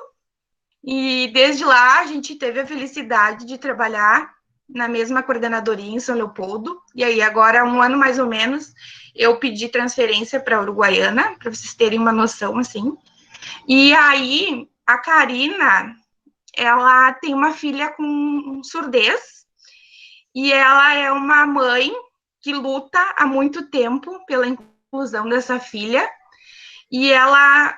E desde lá a gente teve a felicidade de trabalhar na mesma coordenadoria em São Leopoldo. E aí agora, há um ano mais ou menos, eu pedi transferência para Uruguaiana, para vocês terem uma noção, assim. E aí a Karina, ela tem uma filha com surdez e ela é uma mãe que luta há muito tempo pela inclusão dessa filha. E ela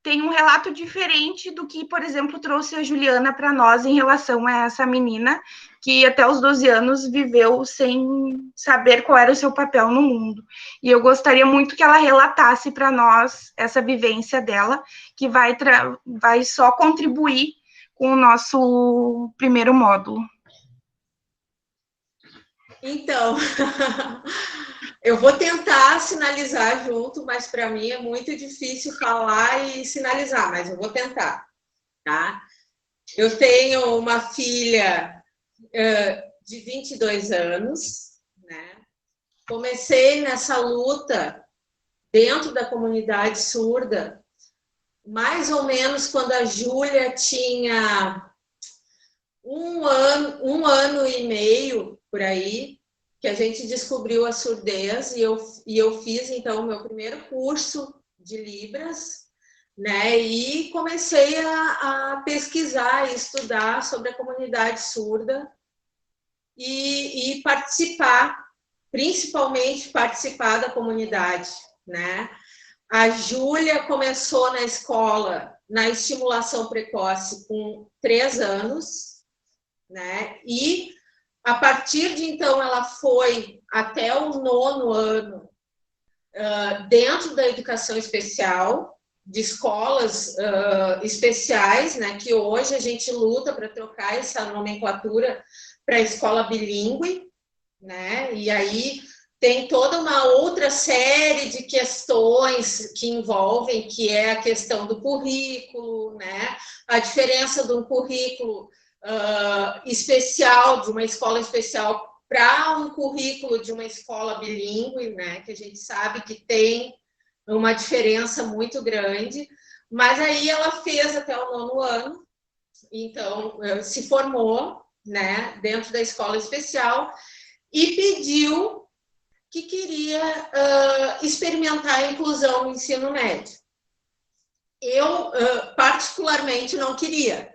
tem um relato diferente do que, por exemplo, trouxe a Juliana para nós em relação a essa menina que até os 12 anos viveu sem saber qual era o seu papel no mundo. E eu gostaria muito que ela relatasse para nós essa vivência dela, que vai só contribuir com o nosso primeiro módulo. Então, eu vou tentar sinalizar junto, mas para mim é muito difícil falar e sinalizar, mas eu vou tentar, tá? Eu tenho uma filha de 22 anos, né? Comecei nessa luta dentro da comunidade surda, mais ou menos quando a Júlia tinha um ano e meio, por aí, que a gente descobriu a surdez, e eu fiz, então, o meu primeiro curso de Libras, né, e comecei a pesquisar e estudar sobre a comunidade surda e participar, principalmente participar da comunidade, né. A Júlia começou na escola, na estimulação precoce, com 3 anos, né, e a partir de então ela foi até o 9º ano dentro da educação especial, de escolas especiais, né, que hoje a gente luta para trocar essa nomenclatura para a escola bilíngue, né, e aí tem toda uma outra série de questões que envolvem, que é a questão do currículo, né, a diferença de um currículo especial, de uma escola especial, para um currículo de uma escola bilíngue, né, que a gente sabe que tem uma diferença muito grande, mas aí ela fez até o 9º ano, então se formou, né, dentro da escola especial e pediu que queria experimentar a inclusão no ensino médio. Eu, particularmente, não queria.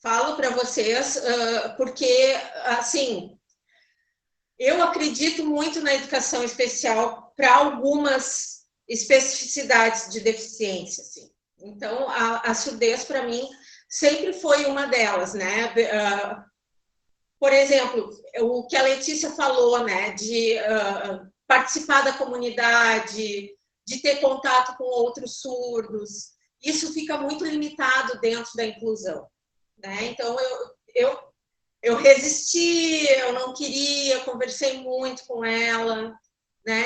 Falo para vocês porque, assim, eu acredito muito na educação especial para algumas especificidades de deficiência, assim. Então, a surdez, para mim, sempre foi uma delas, né? Por exemplo, o que a Letícia falou, né, de participar da comunidade, de ter contato com outros surdos, isso fica muito limitado dentro da inclusão, né? Então, eu resisti, eu não queria, conversei muito com ela, né?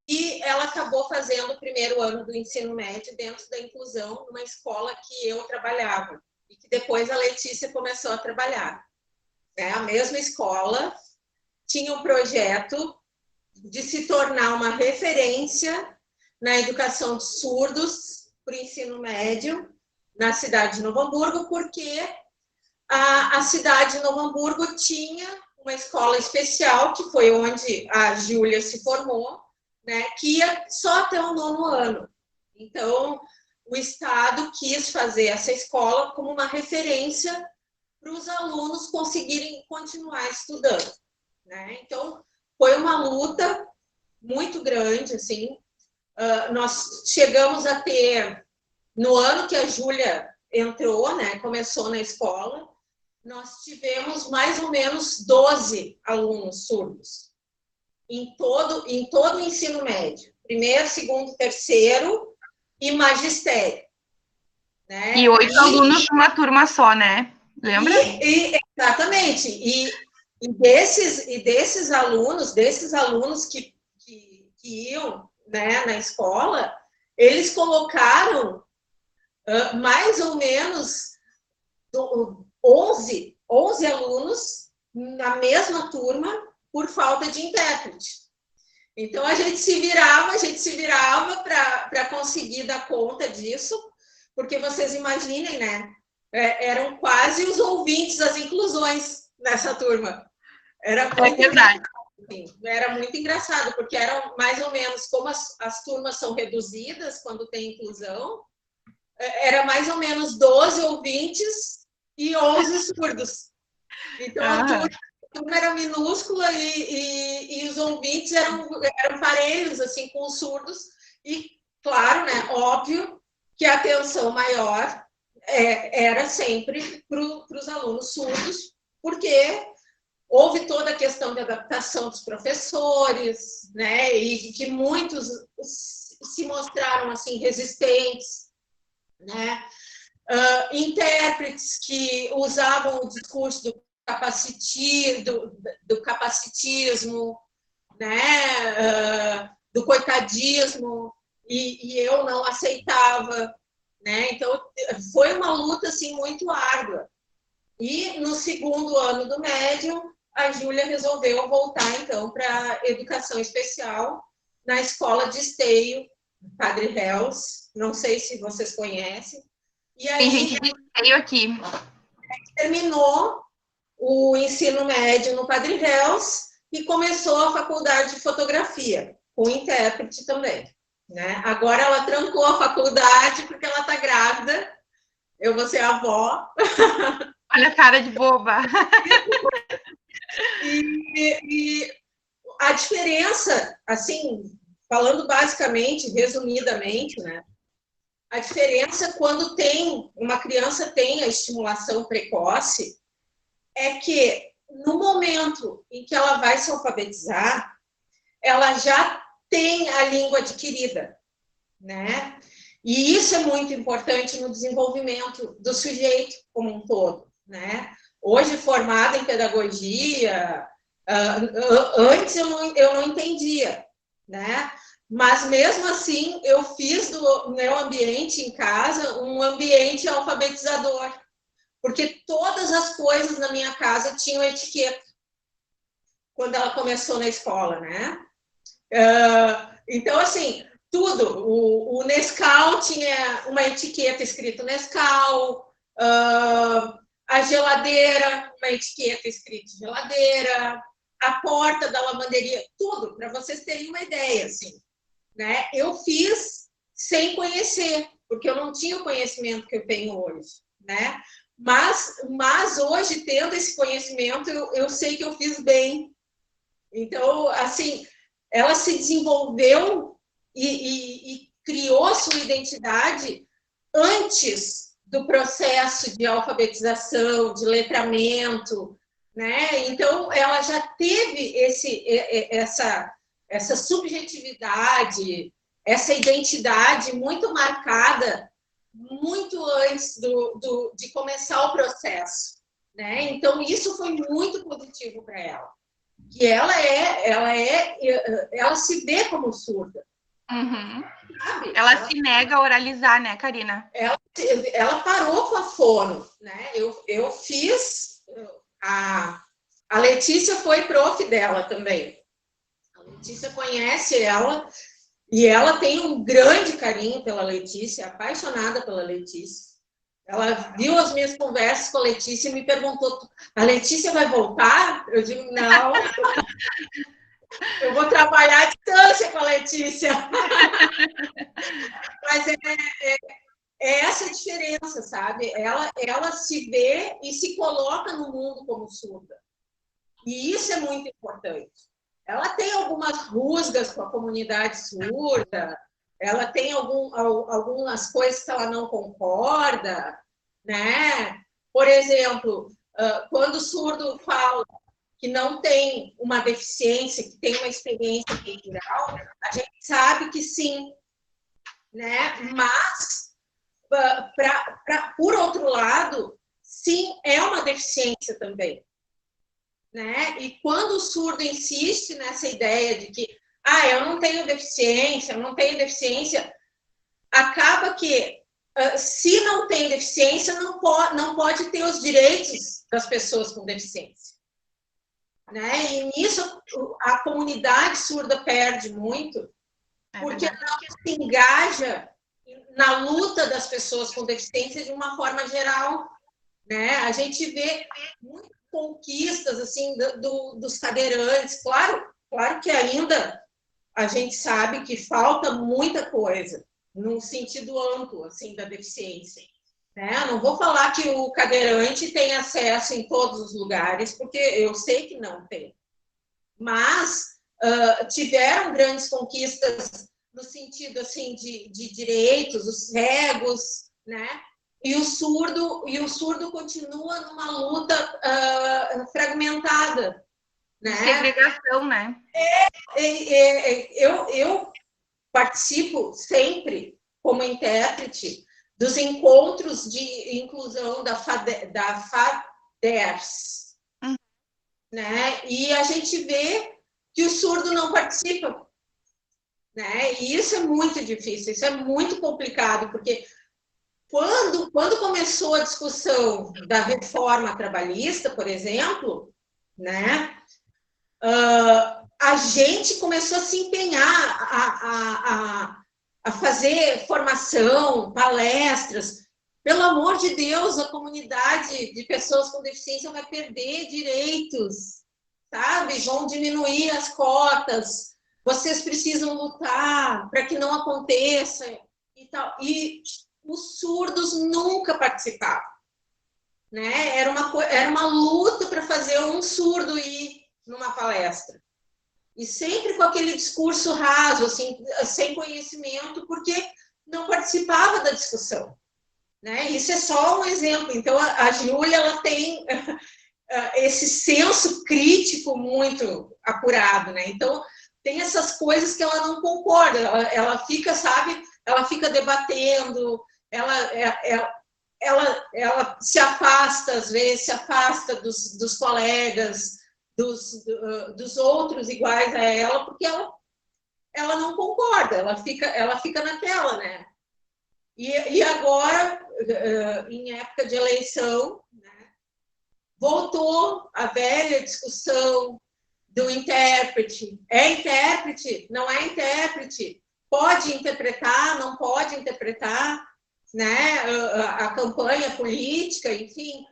E ela acabou fazendo o primeiro ano do ensino médio dentro da inclusão, numa escola que eu trabalhava, e que depois a Letícia começou a trabalhar. A mesma escola tinha um projeto de se tornar uma referência na educação de surdos para o ensino médio na cidade de Novo Hamburgo, porque a cidade de Novo Hamburgo tinha uma escola especial, que foi onde a Júlia se formou, né, que ia só até o 9º ano. Então, o Estado quis fazer essa escola como uma referência para os alunos conseguirem continuar estudando, né? Então, foi uma luta muito grande, assim. Nós chegamos a ter, no ano que a Júlia entrou, né, começou na escola, nós tivemos mais ou menos 12 alunos surdos em todo o ensino médio, 1º, 2º, 3º e magistério, né? E 8 alunos numa turma só, né? Lembra? Exatamente. E desses alunos que iam, né, na escola, eles colocaram mais ou menos 11 alunos na mesma turma por falta de intérprete. Então, a gente se virava para conseguir dar conta disso, porque vocês imaginem, né? eram quase os ouvintes das inclusões nessa turma. Era É verdade. Era muito engraçado, porque eram mais ou menos, como as turmas são reduzidas quando tem inclusão, era mais ou menos 12 ouvintes e 11 surdos. Então, a turma era minúscula e os ouvintes eram parelhos, assim, com os surdos. E, claro, né, óbvio que a atenção maior era sempre para os alunos surdos, porque houve toda a questão de adaptação dos professores, né, e que muitos se mostraram, assim, resistentes, né? Intérpretes que usavam o discurso do capacitismo, né? Do coitadismo, e eu não aceitava, né? Então, foi uma luta, assim, muito árdua. E, no segundo ano do médio, a Júlia resolveu voltar, então, para a educação especial na escola de esteio, Padre Réus, não sei se vocês conhecem. E aí, tem gente de esteio aqui. Terminou o ensino médio no Padre Réus e começou a faculdade de fotografia, com intérprete também, né? Agora ela trancou a faculdade porque ela está grávida, eu vou ser avó. Olha a cara de boba. E a diferença, assim, falando basicamente, resumidamente, né? A diferença quando uma criança tem a estimulação precoce é que no momento em que ela vai se alfabetizar, ela já tem a língua adquirida, né? E isso é muito importante no desenvolvimento do sujeito como um todo, né? Hoje, formada em pedagogia, antes eu não entendia, né? Mas, mesmo assim, eu fiz do meu ambiente em casa um ambiente alfabetizador, porque todas as coisas na minha casa tinham etiqueta, quando ela começou na escola, né? Então, assim, tudo. O Nescau tinha uma etiqueta escrito Nescau, a geladeira, uma etiqueta escrito geladeira, a porta da lavanderia, tudo, para vocês terem uma ideia, assim, né? Eu fiz sem conhecer, porque eu não tinha o conhecimento que eu tenho hoje, né? Mas hoje, tendo esse conhecimento, eu sei que eu fiz bem. Então, assim, ela se desenvolveu e criou sua identidade antes do processo de alfabetização, de letramento, né? Então, ela já teve essa subjetividade, essa identidade muito marcada muito antes de começar o processo, né? Então, isso foi muito positivo para ela. Que ela se vê como surda. Uhum. Ela se nega a oralizar, né, Karina? Ela parou com a fono, né? Eu fiz... A Letícia foi prof dela também. A Letícia conhece ela e ela tem um grande carinho pela Letícia, apaixonada pela Letícia. Ela viu as minhas conversas com a Letícia e me perguntou: a Letícia vai voltar? Eu digo: não. Eu vou trabalhar à distância com a Letícia. Mas é essa a diferença, sabe? Ela se vê e se coloca no mundo como surda. E isso é muito importante. Ela tem algumas rusgas com a comunidade surda, ela tem algumas coisas que ela não concorda, né? Por exemplo, quando o surdo fala que não tem uma deficiência, que tem uma experiência cultural, a gente sabe que sim, né? Mas, por outro lado, sim, é uma deficiência também. Né? E quando o surdo insiste nessa ideia de que eu não tenho deficiência, acaba que, se não tem deficiência, não pode ter os direitos das pessoas com deficiência. Né? E nisso a comunidade surda perde muito, porque não se engaja na luta das pessoas com deficiência de uma forma geral, né? A gente vê muitas conquistas, assim, dos cadeirantes. Claro que ainda a gente sabe que falta muita coisa, num sentido amplo, assim, da deficiência. Né? Não vou falar que o cadeirante tem acesso em todos os lugares, porque eu sei que não tem. Mas tiveram grandes conquistas no sentido, assim, de direitos, os cegos, né? E o surdo continua numa luta fragmentada, né? Segregação, né? Eu participo sempre, como intérprete, dos encontros de inclusão da FADERS, né? E a gente vê que o surdo não participa, né? E isso é muito difícil, isso é muito complicado, porque quando começou a discussão da reforma trabalhista, por exemplo, né? A gente começou a se empenhar a fazer formação, palestras. Pelo amor de Deus, a comunidade de pessoas com deficiência vai perder direitos, sabe? Vão diminuir as cotas. Vocês precisam lutar para que não aconteça e tal. E os surdos nunca participavam, né? Era uma luta para fazer um surdo ir numa palestra. E sempre com aquele discurso raso, assim, sem conhecimento, porque não participava da discussão, né? Isso é só um exemplo. Então, a Júlia, ela tem esse senso crítico muito apurado, né? Então, tem essas coisas que ela não concorda, ela fica, sabe, ela fica debatendo, ela se afasta, às vezes, se afasta dos colegas, dos outros iguais a ela, porque ela não concorda, ela fica naquela, né? E agora, em época de eleição, né, voltou a velha discussão do intérprete. É intérprete? Não é intérprete? Pode interpretar? Não pode interpretar? Né? A campanha política, enfim,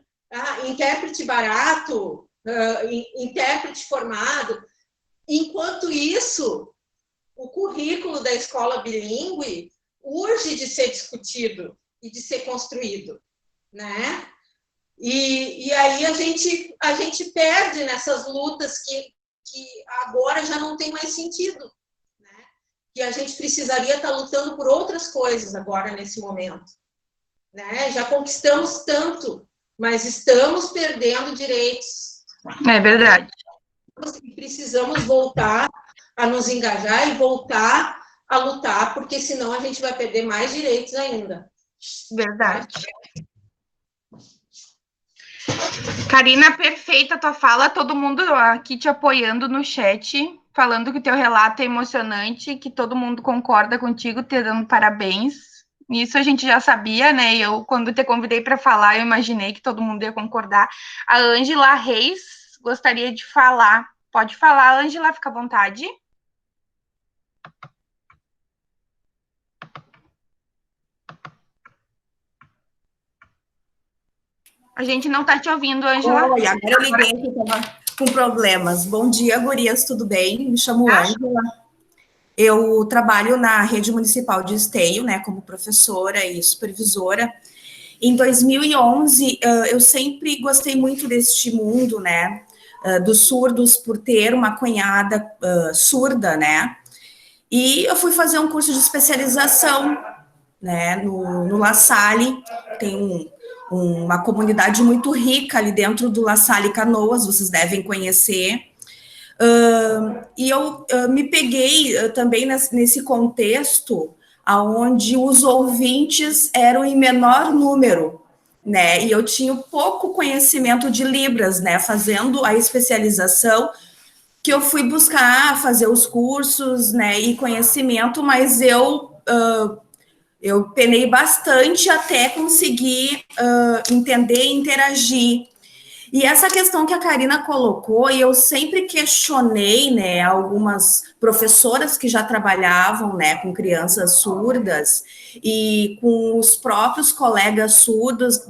intérprete barato, intérprete formado. Enquanto isso, o currículo da escola bilíngue urge de ser discutido e de ser construído, né? E aí a gente perde nessas lutas que agora já não tem mais sentido, né? Que a gente precisaria estar lutando por outras coisas agora, nesse momento, né? Já conquistamos tanto, mas estamos perdendo direitos. É verdade. Precisamos voltar a nos engajar e voltar a lutar, porque senão a gente vai perder mais direitos ainda. Verdade. Karina, perfeita a tua fala, todo mundo aqui te apoiando no chat, falando que o teu relato é emocionante, que todo mundo concorda contigo, te dando parabéns. Isso a gente já sabia, né? Eu, quando te convidei para falar, eu imaginei que todo mundo ia concordar. A Ângela Reis gostaria de falar. Pode falar, Ângela, fica à vontade. A gente não está te ouvindo, Ângela. Oi, agora eu liguei que estava com problemas. Bom dia, gurias, tudo bem? Me chamo Ângela. Eu trabalho na rede municipal de Esteio, né, como professora e supervisora. Em 2011, eu sempre gostei muito deste mundo, né, dos surdos, por ter uma cunhada surda, né, e eu fui fazer um curso de especialização, né, no La Salle. Tem uma comunidade muito rica ali dentro do La Salle Canoas, vocês devem conhecer. E eu me peguei também nesse contexto onde os ouvintes eram em menor número, né? E eu tinha pouco conhecimento de Libras, né? Fazendo a especialização, que eu fui buscar fazer os cursos, né? E conhecimento, mas eu penei bastante até conseguir entender e interagir. E essa questão que a Karina colocou, e eu sempre questionei, né, algumas professoras que já trabalhavam, né, com crianças surdas e com os próprios colegas surdos,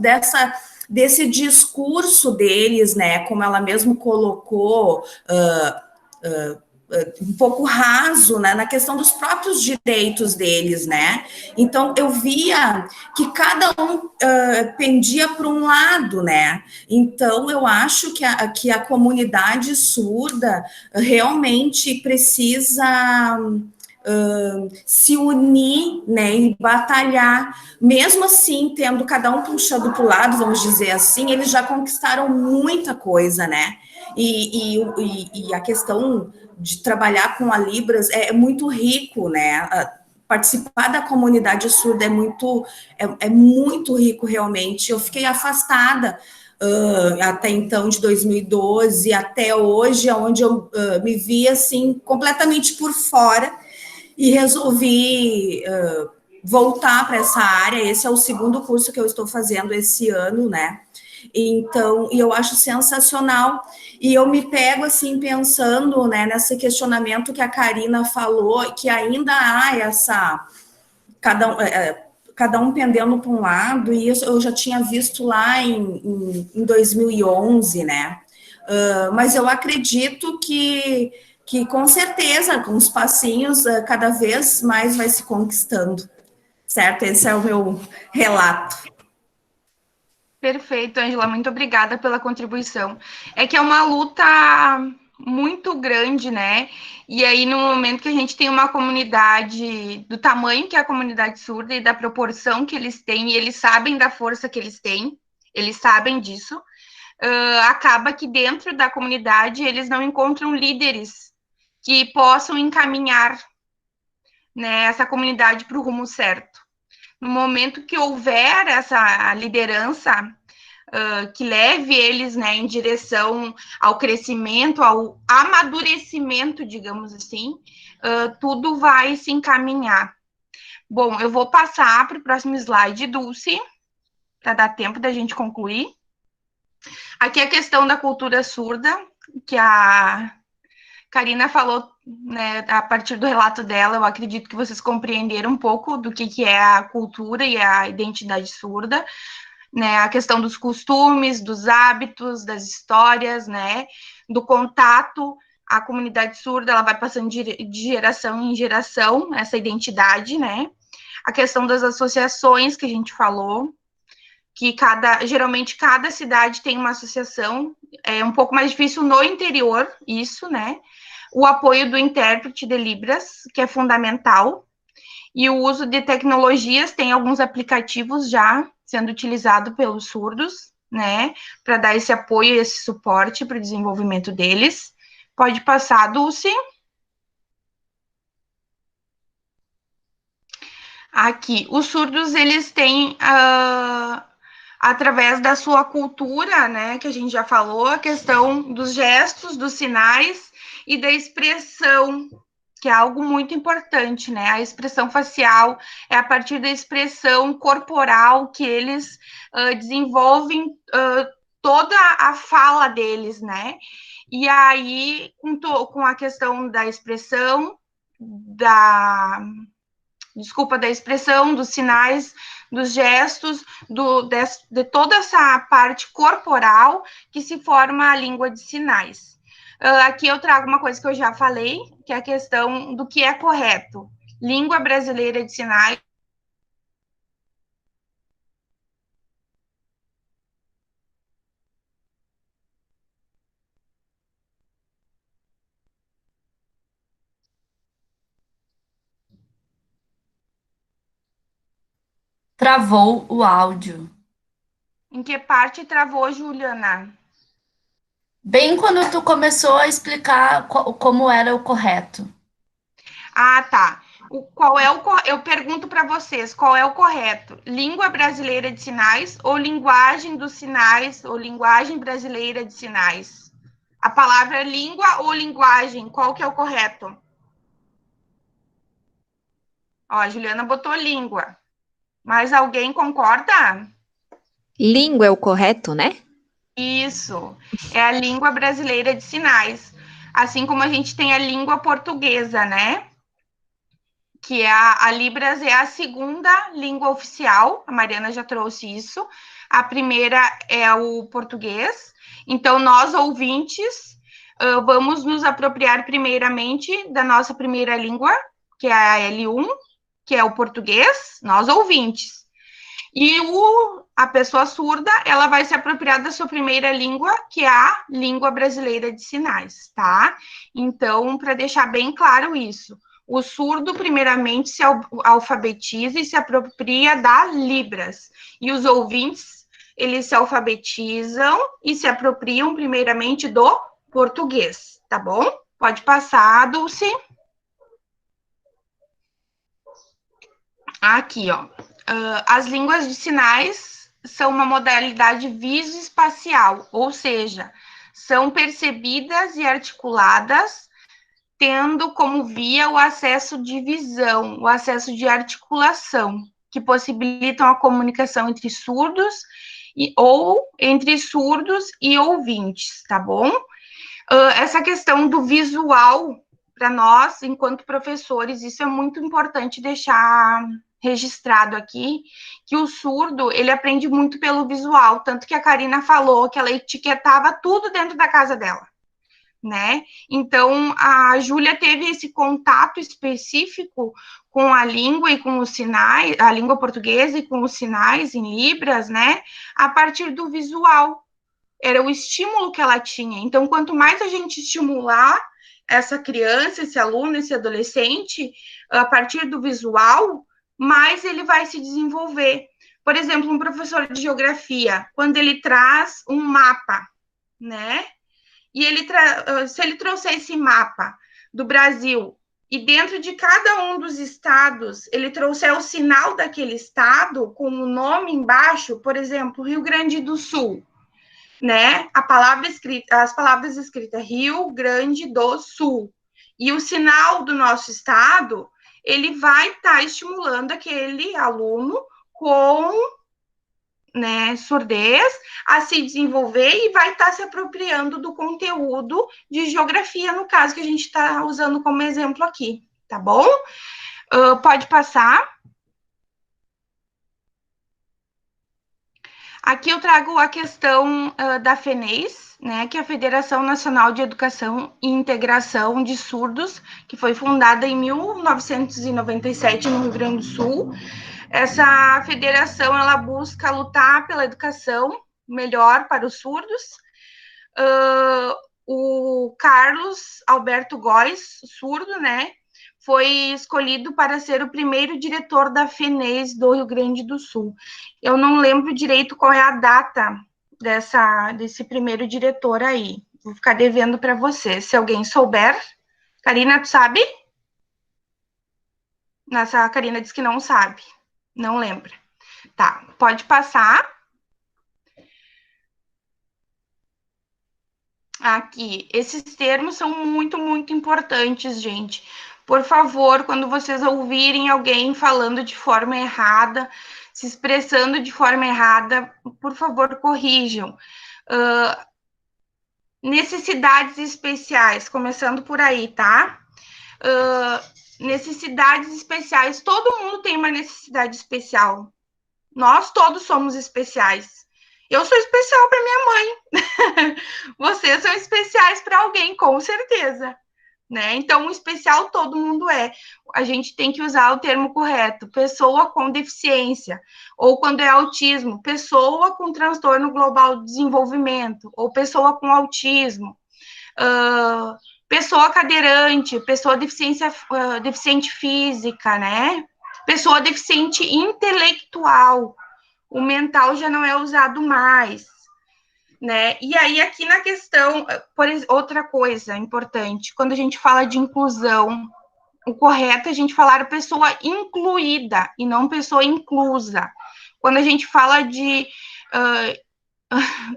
desse discurso deles, né, como ela mesmo colocou, um pouco raso, né, na questão dos próprios direitos deles, né? Então eu via que cada um pendia para um lado, né? Então eu acho que a comunidade surda realmente precisa se unir, né, e batalhar, mesmo assim, tendo cada um puxando para o lado, vamos dizer assim, eles já conquistaram muita coisa, né? E a questão de trabalhar com a Libras é muito rico, né? Participar da comunidade surda é muito rico, realmente. Eu fiquei afastada até então, de 2012 até hoje, onde eu me vi, assim, completamente por fora, e resolvi voltar para essa área. Esse é o segundo curso que eu estou fazendo esse ano, né? Então, e eu acho sensacional. E eu me pego, assim, pensando, né, nesse questionamento que a Karina falou, que ainda há essa... Cada um pendendo para um lado, e isso eu já tinha visto lá em 2011, né? Mas eu acredito que com certeza, com os passinhos, cada vez mais vai se conquistando, certo? Esse é o meu relato. Perfeito, Ângela, muito obrigada pela contribuição. É que é uma luta muito grande, né? E aí, no momento que a gente tem uma comunidade do tamanho que é a comunidade surda e da proporção que eles têm, e eles sabem da força que eles têm, eles sabem disso, acaba que dentro da comunidade eles não encontram líderes que possam encaminhar, né, essa comunidade para o rumo certo. No momento que houver essa liderança que leve eles, né, em direção ao crescimento, ao amadurecimento, digamos assim, tudo vai se encaminhar. Bom, eu vou passar para o próximo slide, Dulce, para dar tempo da gente concluir. Aqui a questão da cultura surda, que a Karina falou, né, a partir do relato dela, eu acredito que vocês compreenderam um pouco do que é a cultura e a identidade surda, né, a questão dos costumes, dos hábitos, das histórias, né, do contato. A comunidade surda, ela vai passando de geração em geração, essa identidade, né, a questão das associações que a gente falou, que geralmente cada cidade tem uma associação, é um pouco mais difícil no interior, isso, né, o apoio do intérprete de Libras, que é fundamental, e o uso de tecnologias, tem alguns aplicativos já sendo utilizado pelos surdos, né, para dar esse apoio e esse suporte para o desenvolvimento deles. Pode passar, Dulce. Aqui, os surdos, eles têm, através da sua cultura, né, que a gente já falou, a questão dos gestos, dos sinais e da expressão, que é algo muito importante, né? A expressão facial é a partir da expressão corporal que eles desenvolvem toda a fala deles, né? E aí, com a questão da expressão, da expressão, dos sinais, dos gestos, de toda essa parte corporal que se forma a língua de sinais. Aqui eu trago uma coisa que eu já falei, que é a questão do que é correto. Língua brasileira de sinais. Travou o áudio. Em que parte travou, Juliana? Bem quando tu começou a explicar como era o correto. Ah, tá. Eu pergunto para vocês, qual é o correto? Língua brasileira de sinais ou linguagem dos sinais ou linguagem brasileira de sinais? A palavra é língua ou linguagem, qual que é o correto? Ó, a Juliana botou língua. Mas alguém concorda? Língua é o correto, né? Isso. É a língua brasileira de sinais. Assim como a gente tem a língua portuguesa, né? Que é a Libras é a segunda língua oficial, a Mariana já trouxe isso. A primeira é o português. Então, nós, ouvintes, vamos nos apropriar primeiramente da nossa primeira língua, que é a L1, que é o português, nós, ouvintes. E a pessoa surda, ela vai se apropriar da sua primeira língua, que é a língua brasileira de sinais, tá? Então, para deixar bem claro isso, o surdo, primeiramente, se alfabetiza e se apropria da Libras. E os ouvintes, eles se alfabetizam e se apropriam, primeiramente, do português, tá bom? Pode passar, Dulce. Aqui, ó. As línguas de sinais são uma modalidade visoespacial, ou seja, são percebidas e articuladas tendo como via o acesso de visão, o acesso de articulação, que possibilitam a comunicação entre surdos ou entre surdos e ouvintes, tá bom? Essa questão do visual, para nós, enquanto professores, isso é muito importante deixar registrado aqui, que o surdo, ele aprende muito pelo visual, tanto que a Karina falou que ela etiquetava tudo dentro da casa dela, né? Então, a Júlia teve esse contato específico com a língua e com os sinais, a língua portuguesa e com os sinais em Libras, né? A partir do visual. Era o estímulo que ela tinha. Então, quanto mais a gente estimular essa criança, esse aluno, esse adolescente, a partir do visual, mais ele vai se desenvolver. Por exemplo, um professor de geografia, quando ele traz um mapa, né? E se ele trouxer esse mapa do Brasil e dentro de cada um dos estados ele trouxer o sinal daquele estado com o nome embaixo, por exemplo, Rio Grande do Sul, né? As palavras escritas Rio Grande do Sul e o sinal do nosso estado, ele vai estar estimulando aquele aluno com, né, surdez a se desenvolver e vai estar se apropriando do conteúdo de geografia, no caso que a gente está usando como exemplo aqui, tá bom? Pode passar. Aqui eu trago a questão da FENES, né, que é a Federação Nacional de Educação e Integração de Surdos, que foi fundada em 1997 no Rio Grande do Sul. Essa federação, ela busca lutar pela educação melhor para os surdos. O Carlos Alberto Góes, surdo, né, foi escolhido para ser o primeiro diretor da FENES do Rio Grande do Sul. Eu não lembro direito qual é a data desse primeiro diretor aí. Vou ficar devendo para você. Se alguém souber. Karina, tu sabe? Nossa, a Karina disse que não sabe. Não lembra. Tá, pode passar. Aqui, esses termos são muito, muito importantes, gente. Por favor, quando vocês ouvirem alguém falando de forma errada, se expressando de forma errada, por favor, corrijam. Necessidades especiais, começando por aí, tá? Necessidades especiais, todo mundo tem uma necessidade especial. Nós todos somos especiais. Eu sou especial para minha mãe. Vocês são especiais para alguém, com certeza. Né? Então, o especial todo mundo é. A gente tem que usar o termo correto. Pessoa com deficiência. Ou quando é autismo, pessoa com transtorno global de desenvolvimento. Ou pessoa com autismo. Pessoa cadeirante, pessoa deficiente física, né? Pessoa deficiente intelectual. O mental já não é usado mais, né? E aí, aqui na questão, outra coisa importante, quando a gente fala de inclusão, o correto é a gente falar pessoa incluída e não pessoa inclusa. Quando a gente fala de...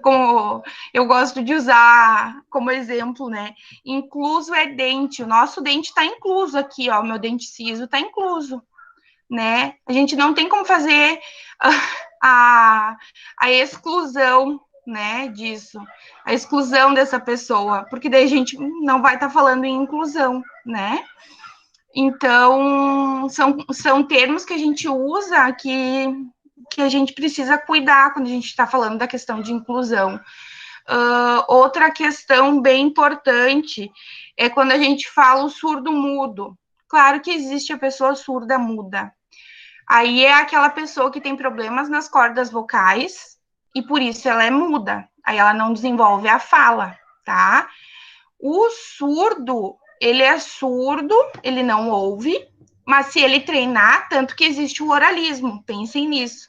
como eu gosto de usar como exemplo, né? Incluso é dente. O nosso dente está incluso aqui, ó. O meu dente siso está incluso, né? A gente não tem como fazer a exclusão, né, disso, a exclusão dessa pessoa, porque daí a gente não vai estar falando em inclusão, né? Então, são termos que a gente usa que que a gente precisa cuidar quando a gente está falando da questão de inclusão. Outra questão bem importante é quando a gente fala o surdo-mudo. Claro que existe a pessoa surda-muda. Aí é aquela pessoa que tem problemas nas cordas vocais e por isso ela é muda. Aí ela não desenvolve a fala, tá? O surdo, ele é surdo, ele não ouve, mas se ele treinar, tanto que existe o oralismo, pensem nisso.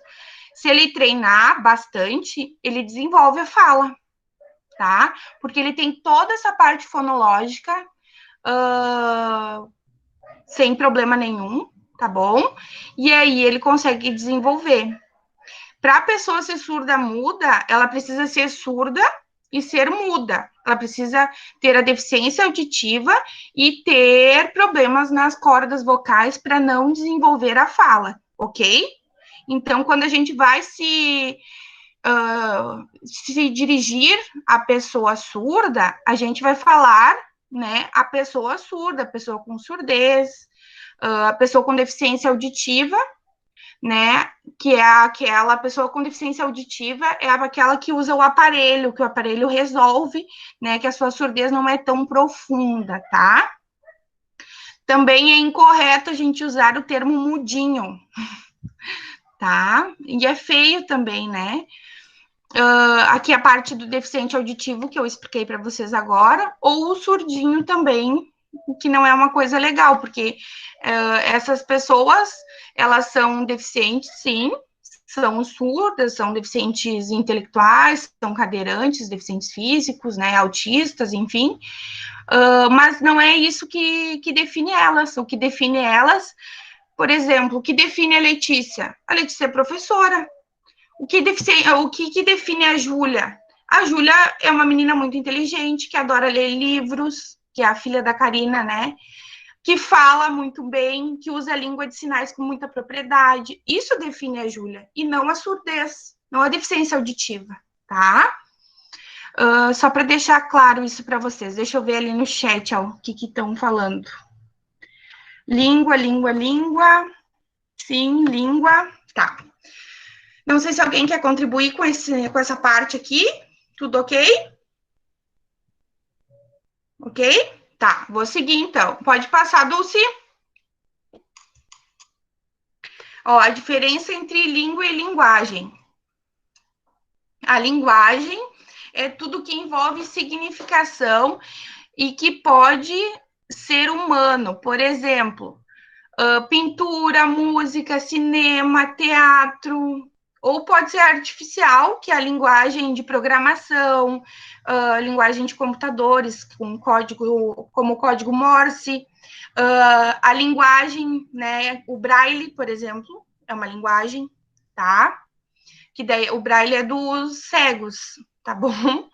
Se ele treinar bastante, ele desenvolve a fala, tá? Porque ele tem toda essa parte fonológica sem problema nenhum, tá bom? E aí ele consegue desenvolver. Para a pessoa ser surda-muda, ela precisa ser surda e ser muda. Ela precisa ter a deficiência auditiva e ter problemas nas cordas vocais para não desenvolver a fala, ok? Então, quando a gente vai se dirigir à pessoa surda, a gente vai falar, né, a pessoa surda, a pessoa com surdez, a pessoa com deficiência auditiva, né, que é aquela pessoa com deficiência auditiva, é aquela que usa o aparelho, que o aparelho resolve, né, que a sua surdez não é tão profunda, tá? Também é incorreto a gente usar o termo mudinho, tá? E é feio também, né? Aqui a parte do deficiente auditivo que eu expliquei para vocês agora, ou o surdinho também, que não é uma coisa legal, porque essas pessoas, elas são deficientes, sim, são surdas, são deficientes intelectuais, são cadeirantes, deficientes físicos, né, autistas, enfim, mas não é isso que define elas. O que define elas, por exemplo, o que define a Letícia? A Letícia é professora. O que define a Júlia? A Júlia é uma menina muito inteligente, que adora ler livros, que é a filha da Karina, né? Que fala muito bem, que usa a língua de sinais com muita propriedade. Isso define a Júlia, e não a surdez, não a deficiência auditiva, tá? Só para deixar claro isso para vocês. Deixa eu ver ali no chat ó, o que estão falando. Língua. Sim, língua. Tá. Não sei se alguém quer contribuir com essa parte aqui. Tudo ok? Ok? Tá, vou seguir então. Pode passar, Dulce. Ó, a diferença entre língua e linguagem. A linguagem é tudo que envolve significação e que pode ser humano. Por exemplo, pintura, música, cinema, teatro, ou pode ser artificial, que é a linguagem de programação, linguagem de computadores, com código, como o código Morse, a linguagem, né, o Braille, por exemplo, é uma linguagem, tá? Que daí o Braille é dos cegos, tá bom?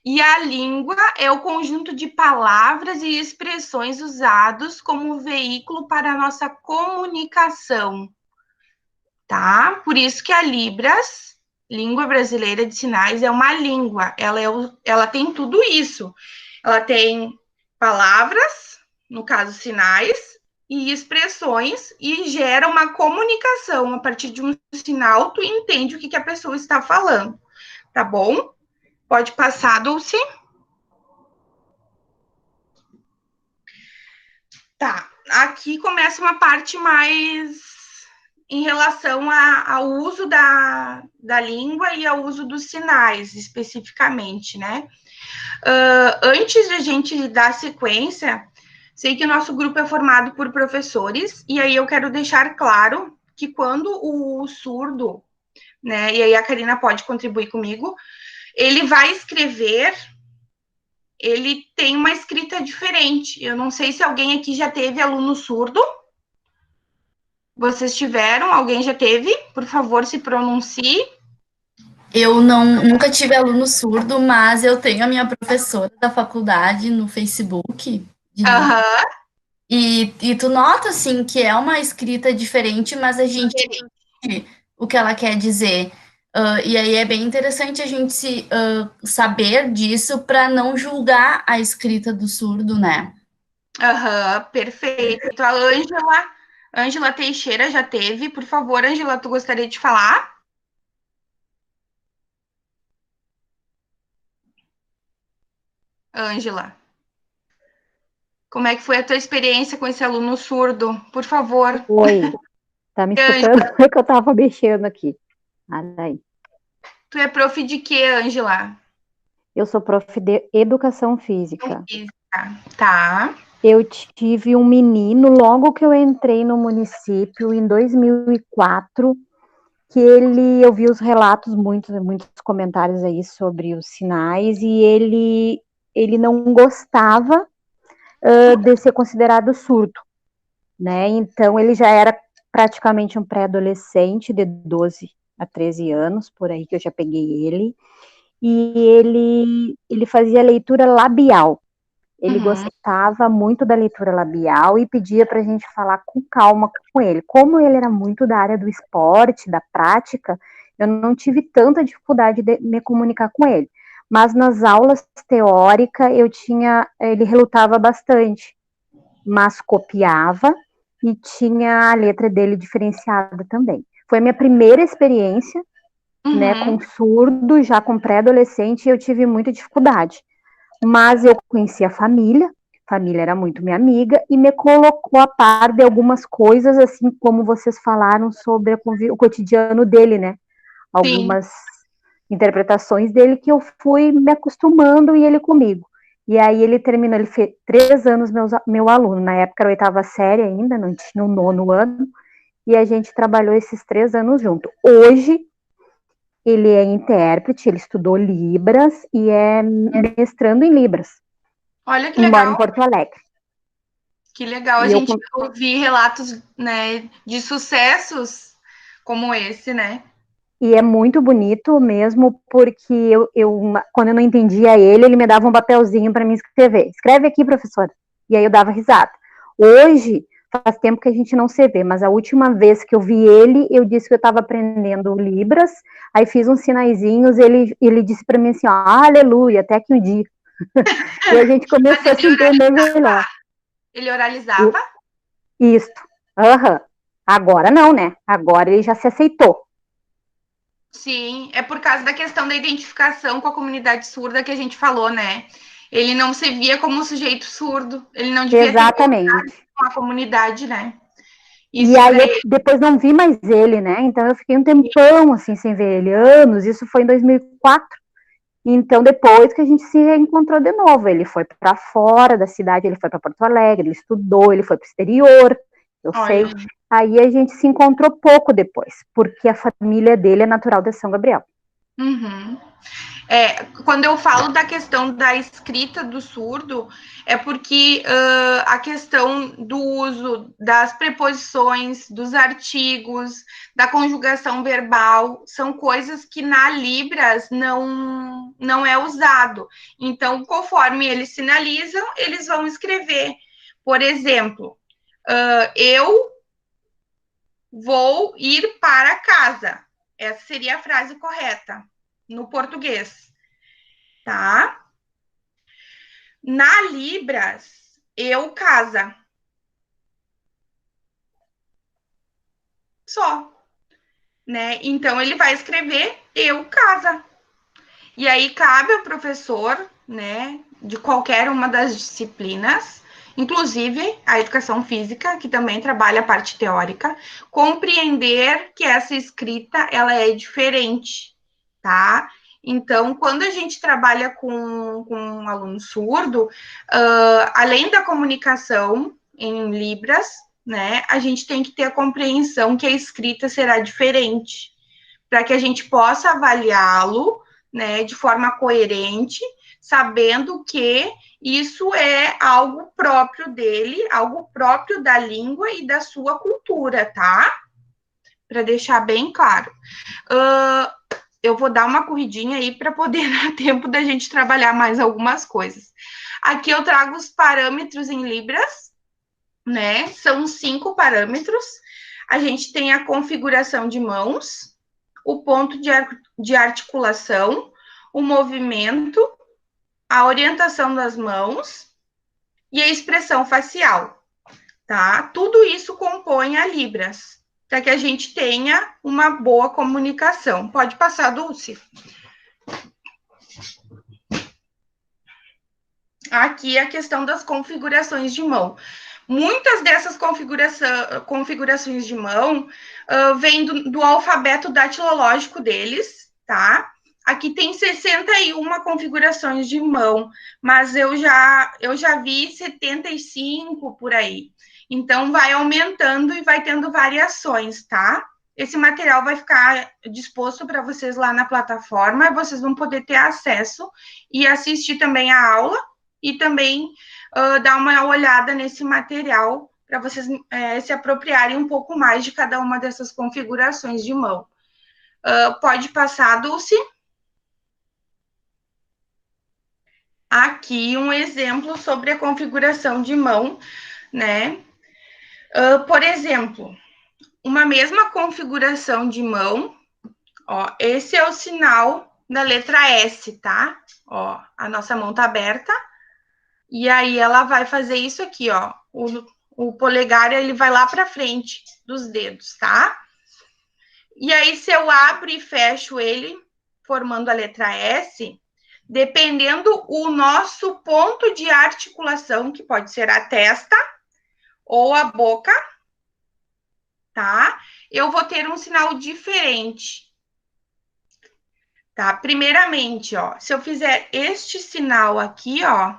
E a língua é o conjunto de palavras e expressões usados como veículo para a nossa comunicação, tá? Por isso que a Libras, Língua Brasileira de Sinais, é uma língua. Ela tem tudo isso. Ela tem palavras, no caso sinais, e expressões, e gera uma comunicação. A partir de um sinal, tu entende o que a pessoa está falando, tá bom? Pode passar, Dulce. Tá, aqui começa uma parte mais em relação ao uso da língua e ao uso dos sinais, especificamente, né? Antes de a gente dar sequência, sei que o nosso grupo é formado por professores, e aí eu quero deixar claro que quando o surdo, né, e aí a Karina pode contribuir comigo, ele vai escrever, ele tem uma escrita diferente. Eu não sei se alguém aqui já teve aluno surdo. Vocês tiveram? Alguém já teve? Por favor, se pronuncie. Eu nunca tive aluno surdo, mas eu tenho a minha professora da faculdade no Facebook. E tu nota, assim, que é uma escrita diferente, mas a gente entende o que ela quer dizer. E aí é bem interessante a gente saber disso para não julgar a escrita do surdo, né? Perfeito. A Ângela Teixeira já teve. Por favor, Ângela, tu gostaria de falar? Ângela. Como é que foi a tua experiência com esse aluno surdo? Por favor. Oi, tá me escutando? É que eu tava mexendo aqui. Aí. Tu é prof de quê, Ângela? Eu sou prof de educação física. Tá. Eu tive um menino logo que eu entrei no município, em 2004, que eu vi os relatos, muitos comentários aí sobre os sinais, e ele não gostava de ser considerado surdo, né? Então, ele já era praticamente um pré-adolescente, de 12 a 13 anos, por aí que eu já peguei ele, e ele fazia leitura labial. Ele gostava muito da leitura labial e pedia para a gente falar com calma com ele. Como ele era muito da área do esporte, da prática, eu não tive tanta dificuldade de me comunicar com ele. Mas nas aulas teóricas, ele relutava bastante, mas copiava e tinha a letra dele diferenciada também. Foi a minha primeira experiência, né, com surdo, já com pré-adolescente, e eu tive muita dificuldade. Mas eu conheci a família era muito minha amiga, e me colocou a par de algumas coisas, assim como vocês falaram sobre o cotidiano dele, né? Algumas interpretações dele que eu fui me acostumando e ele comigo. E aí ele terminou, ele fez 3 anos meu aluno, na época era a 8ª série ainda, não tinha o 9º ano, e a gente trabalhou esses 3 anos junto. Hoje, ele é intérprete, ele estudou Libras e é mestrando em Libras. Olha que legal. Mora em Porto Alegre. Que legal a gente ouvir relatos, né, de sucessos como esse, né? E é muito bonito mesmo, porque quando eu não entendia ele me dava um papelzinho para me escrever. Escreve aqui, professora. E aí eu dava risada. Hoje, faz tempo que a gente não se vê, mas a última vez que eu vi ele, eu disse que eu estava aprendendo Libras, aí fiz uns sinaizinhos, ele disse para mim assim, ó, aleluia, até que um dia. E a gente começou a se entender melhor. Ele oralizava? Isso. Agora não, né? Agora ele já se aceitou. Sim, é por causa da questão da identificação com a comunidade surda que a gente falou, né? Ele não se via como um sujeito surdo, ele não devia ter com a comunidade, né? Isso e aí eu depois não vi mais ele, né? Então eu fiquei um tempão assim sem ver ele, anos, isso foi em 2004. Então depois que a gente se reencontrou de novo, ele foi para fora da cidade, ele foi para Porto Alegre, ele estudou, ele foi para o exterior, sei. Aí a gente se encontrou pouco depois, porque a família dele é natural de São Gabriel. Quando eu falo da questão da escrita do surdo, é porque a questão do uso das preposições, dos artigos, da conjugação verbal, são coisas que na Libras não é usado. Então, conforme eles sinalizam, eles vão escrever. Por exemplo, eu vou ir para casa. Essa seria a frase correta no português, tá? Na Libras, eu casa. Só, né? Então, ele vai escrever eu casa. E aí, cabe ao professor, né, de qualquer uma das disciplinas, inclusive a educação física, que também trabalha a parte teórica, compreender que essa escrita, ela é diferente, tá? Então, quando a gente trabalha com um aluno surdo, além da comunicação em Libras, né, a gente tem que ter a compreensão que a escrita será diferente, para que a gente possa avaliá-lo, né, de forma coerente, sabendo que isso é algo próprio dele, algo próprio da língua e da sua cultura, tá? Para deixar bem claro. Eu vou dar uma corridinha aí para poder dar tempo da gente trabalhar mais algumas coisas. Aqui eu trago os parâmetros em Libras, né? São 5 parâmetros. A gente tem a configuração de mãos, o ponto de articulação, o movimento, a orientação das mãos e a expressão facial, tá? Tudo isso compõe a Libras, para que a gente tenha uma boa comunicação. Pode passar, Dulce. aqui a questão das configurações de mão. Muitas dessas configurações de mão vêm do alfabeto datilológico deles, tá? Aqui tem 61 configurações de mão, mas eu já vi 75 por aí. Então, vai aumentando e vai tendo variações, tá? Esse material vai ficar disposto para vocês lá na plataforma, vocês vão poder ter acesso e assistir também a aula e também dar uma olhada nesse material para vocês se apropriarem um pouco mais de cada uma dessas configurações de mão. Pode passar, Dulce? Aqui um exemplo sobre a configuração de mão, né? Por exemplo, uma mesma configuração de mão, ó, esse é o sinal da letra S, tá? Ó, a nossa mão tá aberta, e aí ela vai fazer isso aqui, ó, o polegar, ele vai lá para frente dos dedos, tá? E aí, se eu abro e fecho ele, formando a letra S, dependendo o nosso ponto de articulação, que pode ser a testa ou a boca, tá? Eu vou ter um sinal diferente. Tá? Primeiramente, ó, se eu fizer este sinal aqui, ó,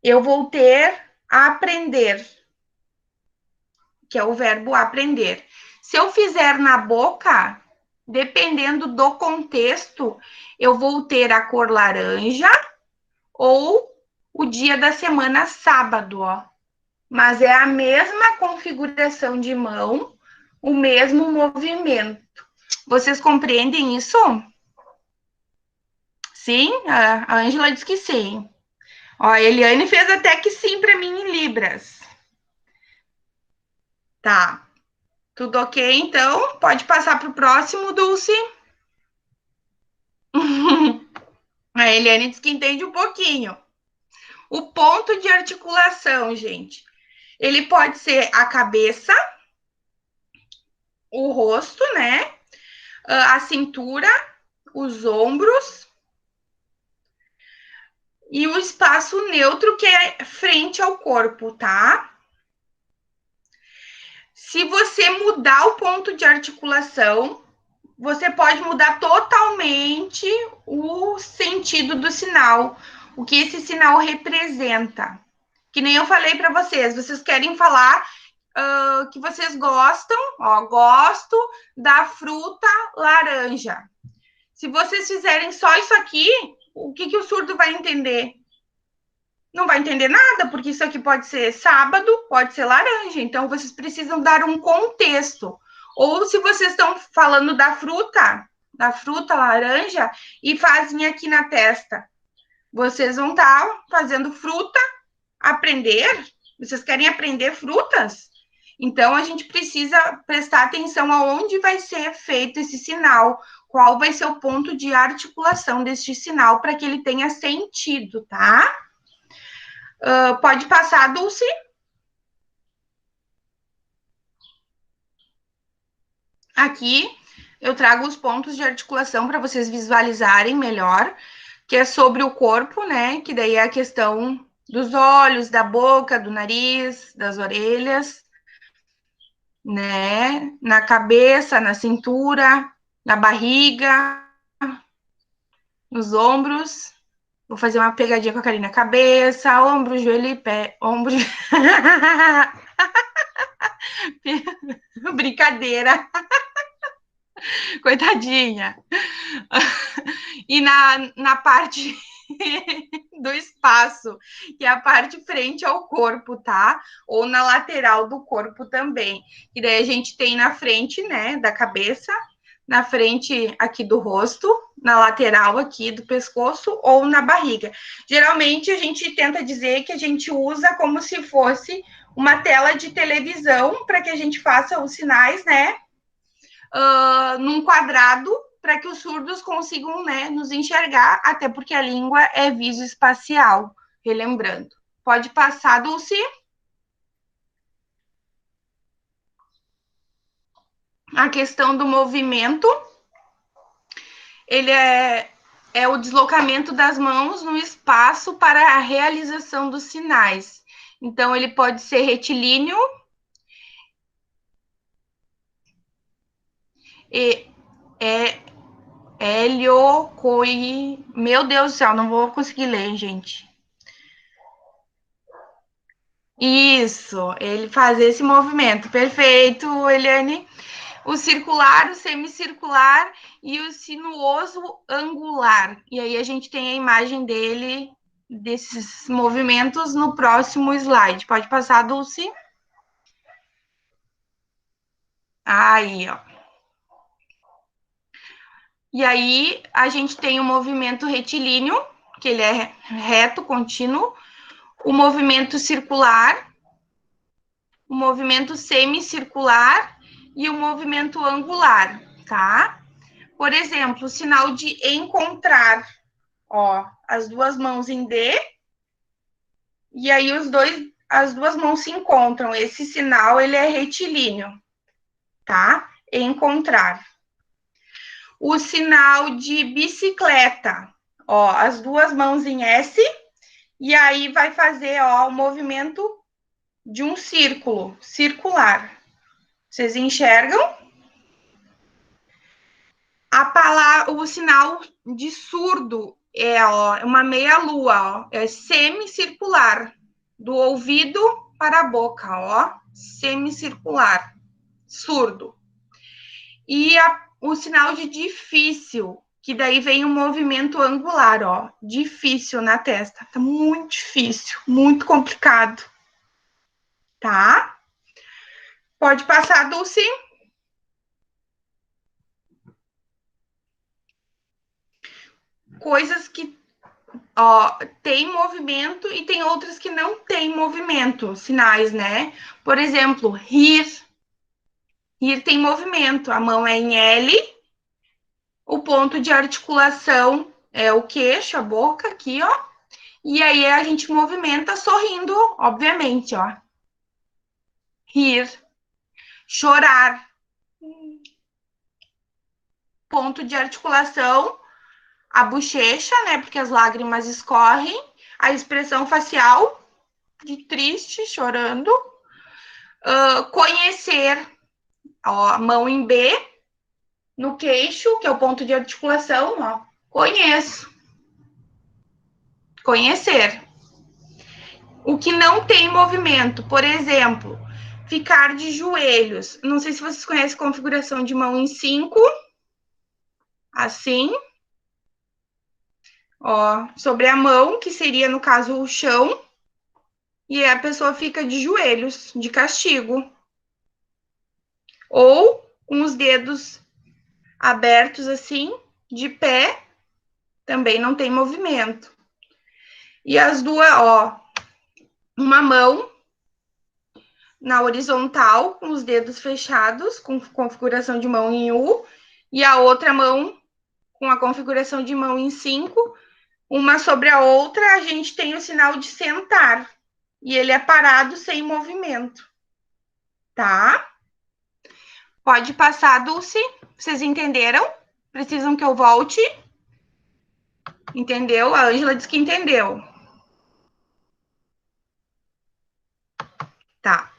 eu vou ter aprender, que é o verbo aprender. Se eu fizer na boca, dependendo do contexto, eu vou ter a cor laranja ou o dia da semana sábado, ó. Mas é a mesma configuração de mão, o mesmo movimento. Vocês compreendem isso? Sim? A Ângela disse que sim. Ó, a Eliane fez até que sim para mim em Libras. Tá. Tudo ok, então? Pode passar para o próximo, Dulce. A Eliane diz que entende um pouquinho. O ponto de articulação, gente, ele pode ser a cabeça, o rosto, né? A cintura, os ombros e o espaço neutro que é frente ao corpo, tá? Se você mudar o ponto de articulação, você pode mudar totalmente o sentido do sinal, o que esse sinal representa. Que nem eu falei para vocês querem falar que vocês gostam, ó, gosto da fruta laranja. Se vocês fizerem só isso aqui, o que o surdo vai entender? Não vai entender nada, porque isso aqui pode ser sábado, pode ser laranja. Então, vocês precisam dar um contexto. Ou se vocês estão falando da fruta laranja, e fazem aqui na testa. Vocês vão estar fazendo fruta, aprender. Vocês querem aprender frutas? Então, a gente precisa prestar atenção aonde vai ser feito esse sinal, qual vai ser o ponto de articulação deste sinal para que ele tenha sentido, tá? Pode passar, Dulce? Aqui eu trago os pontos de articulação para vocês visualizarem melhor, que é sobre o corpo, né? Que daí é a questão dos olhos, da boca, do nariz, das orelhas, né? Na cabeça, na cintura, na barriga, nos ombros. Vou fazer uma pegadinha com a Karina. Cabeça, ombro, joelho e pé. Ombro. Brincadeira. Coitadinha. E na parte do espaço, que é a parte frente ao corpo, tá? Ou na lateral do corpo também. E daí a gente tem na frente, né, da cabeça, na frente aqui do rosto, na lateral aqui do pescoço ou na barriga. Geralmente a gente tenta dizer que a gente usa como se fosse uma tela de televisão para que a gente faça os sinais, né? Num quadrado para que os surdos consigam, né, nos enxergar, até porque a língua é visoespacial, relembrando. Pode passar, Dulce? A questão do movimento, ele é é o deslocamento das mãos no espaço para a realização dos sinais. Então, ele pode ser retilíneo, e heliocoi... Meu Deus do céu, não vou conseguir ler, gente. Isso, ele faz esse movimento. Perfeito, Eliane. O circular, o semicircular e o sinuoso angular. E aí a gente tem a imagem dele, desses movimentos, no próximo slide. Pode passar, Dulce? Aí, ó. E aí a gente tem o movimento retilíneo, que ele é reto, contínuo, o movimento circular, o movimento semicircular e o movimento angular, tá? Por exemplo, o sinal de encontrar, ó, as duas mãos em D, e aí as duas mãos se encontram. Esse sinal, ele é retilíneo, tá? Encontrar. O sinal de bicicleta, ó, as duas mãos em S, e aí vai fazer, ó, o movimento de um círculo, circular. Vocês enxergam? O sinal de surdo é, ó, uma meia-lua, ó, é semicircular, do ouvido para a boca, ó, semicircular, surdo. E o sinal de difícil, que daí vem o movimento angular, ó, difícil na testa, tá muito difícil, muito complicado, tá? Pode passar, Dulce. Coisas que, ó, tem movimento e tem outras que não tem movimento, sinais, né? Por exemplo, rir. Rir tem movimento, a mão é em L, o ponto de articulação é o queixo, a boca aqui, ó. E aí a gente movimenta sorrindo, obviamente, ó. Rir. Chorar. Ponto de articulação, a bochecha, né? Porque as lágrimas escorrem. A expressão facial, de triste, chorando. Conhecer, ó, mão em B, no queixo, que é o ponto de articulação, ó. Conheço. Conhecer. O que não tem movimento, por exemplo, ficar de joelhos. Não sei se vocês conhecem a configuração de mão em 5, assim. Ó, sobre a mão, que seria, no caso, o chão. E a pessoa fica de joelhos, de castigo. Ou com os dedos abertos, assim, de pé, também não tem movimento. E as duas, ó, uma mão na horizontal, com os dedos fechados, com configuração de mão em U, e a outra mão com a configuração de mão em 5, uma sobre a outra, a gente tem o sinal de sentar, e ele é parado sem movimento, tá? Pode passar, Dulce. Vocês entenderam? Precisam que eu volte? Entendeu? A Ângela disse que entendeu. Tá.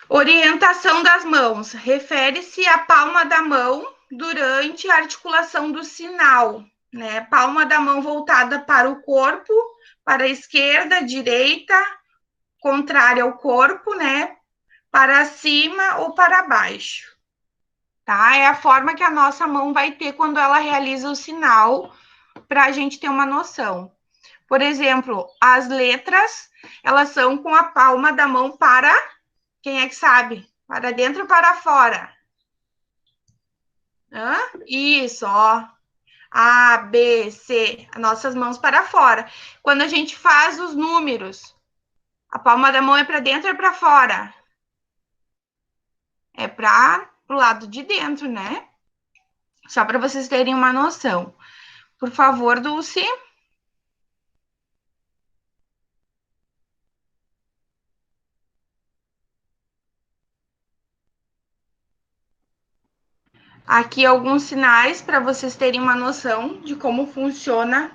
Orientação das mãos. Refere-se à palma da mão durante a articulação do sinal, né? Palma da mão voltada para o corpo, para a esquerda, direita, contrária ao corpo, né? Para cima ou para baixo. Tá? É a forma que a nossa mão vai ter quando ela realiza o sinal, para a gente ter uma noção. Por exemplo, as letras, elas são com a palma da mão para, quem é que sabe? Para dentro ou para fora? Hã? Isso, ó. A, B, C, nossas mãos para fora. Quando a gente faz os números, a palma da mão é para dentro ou é para fora? É para o lado de dentro, né? Só para vocês terem uma noção. Por favor, Dulce. Aqui alguns sinais para vocês terem uma noção de como funciona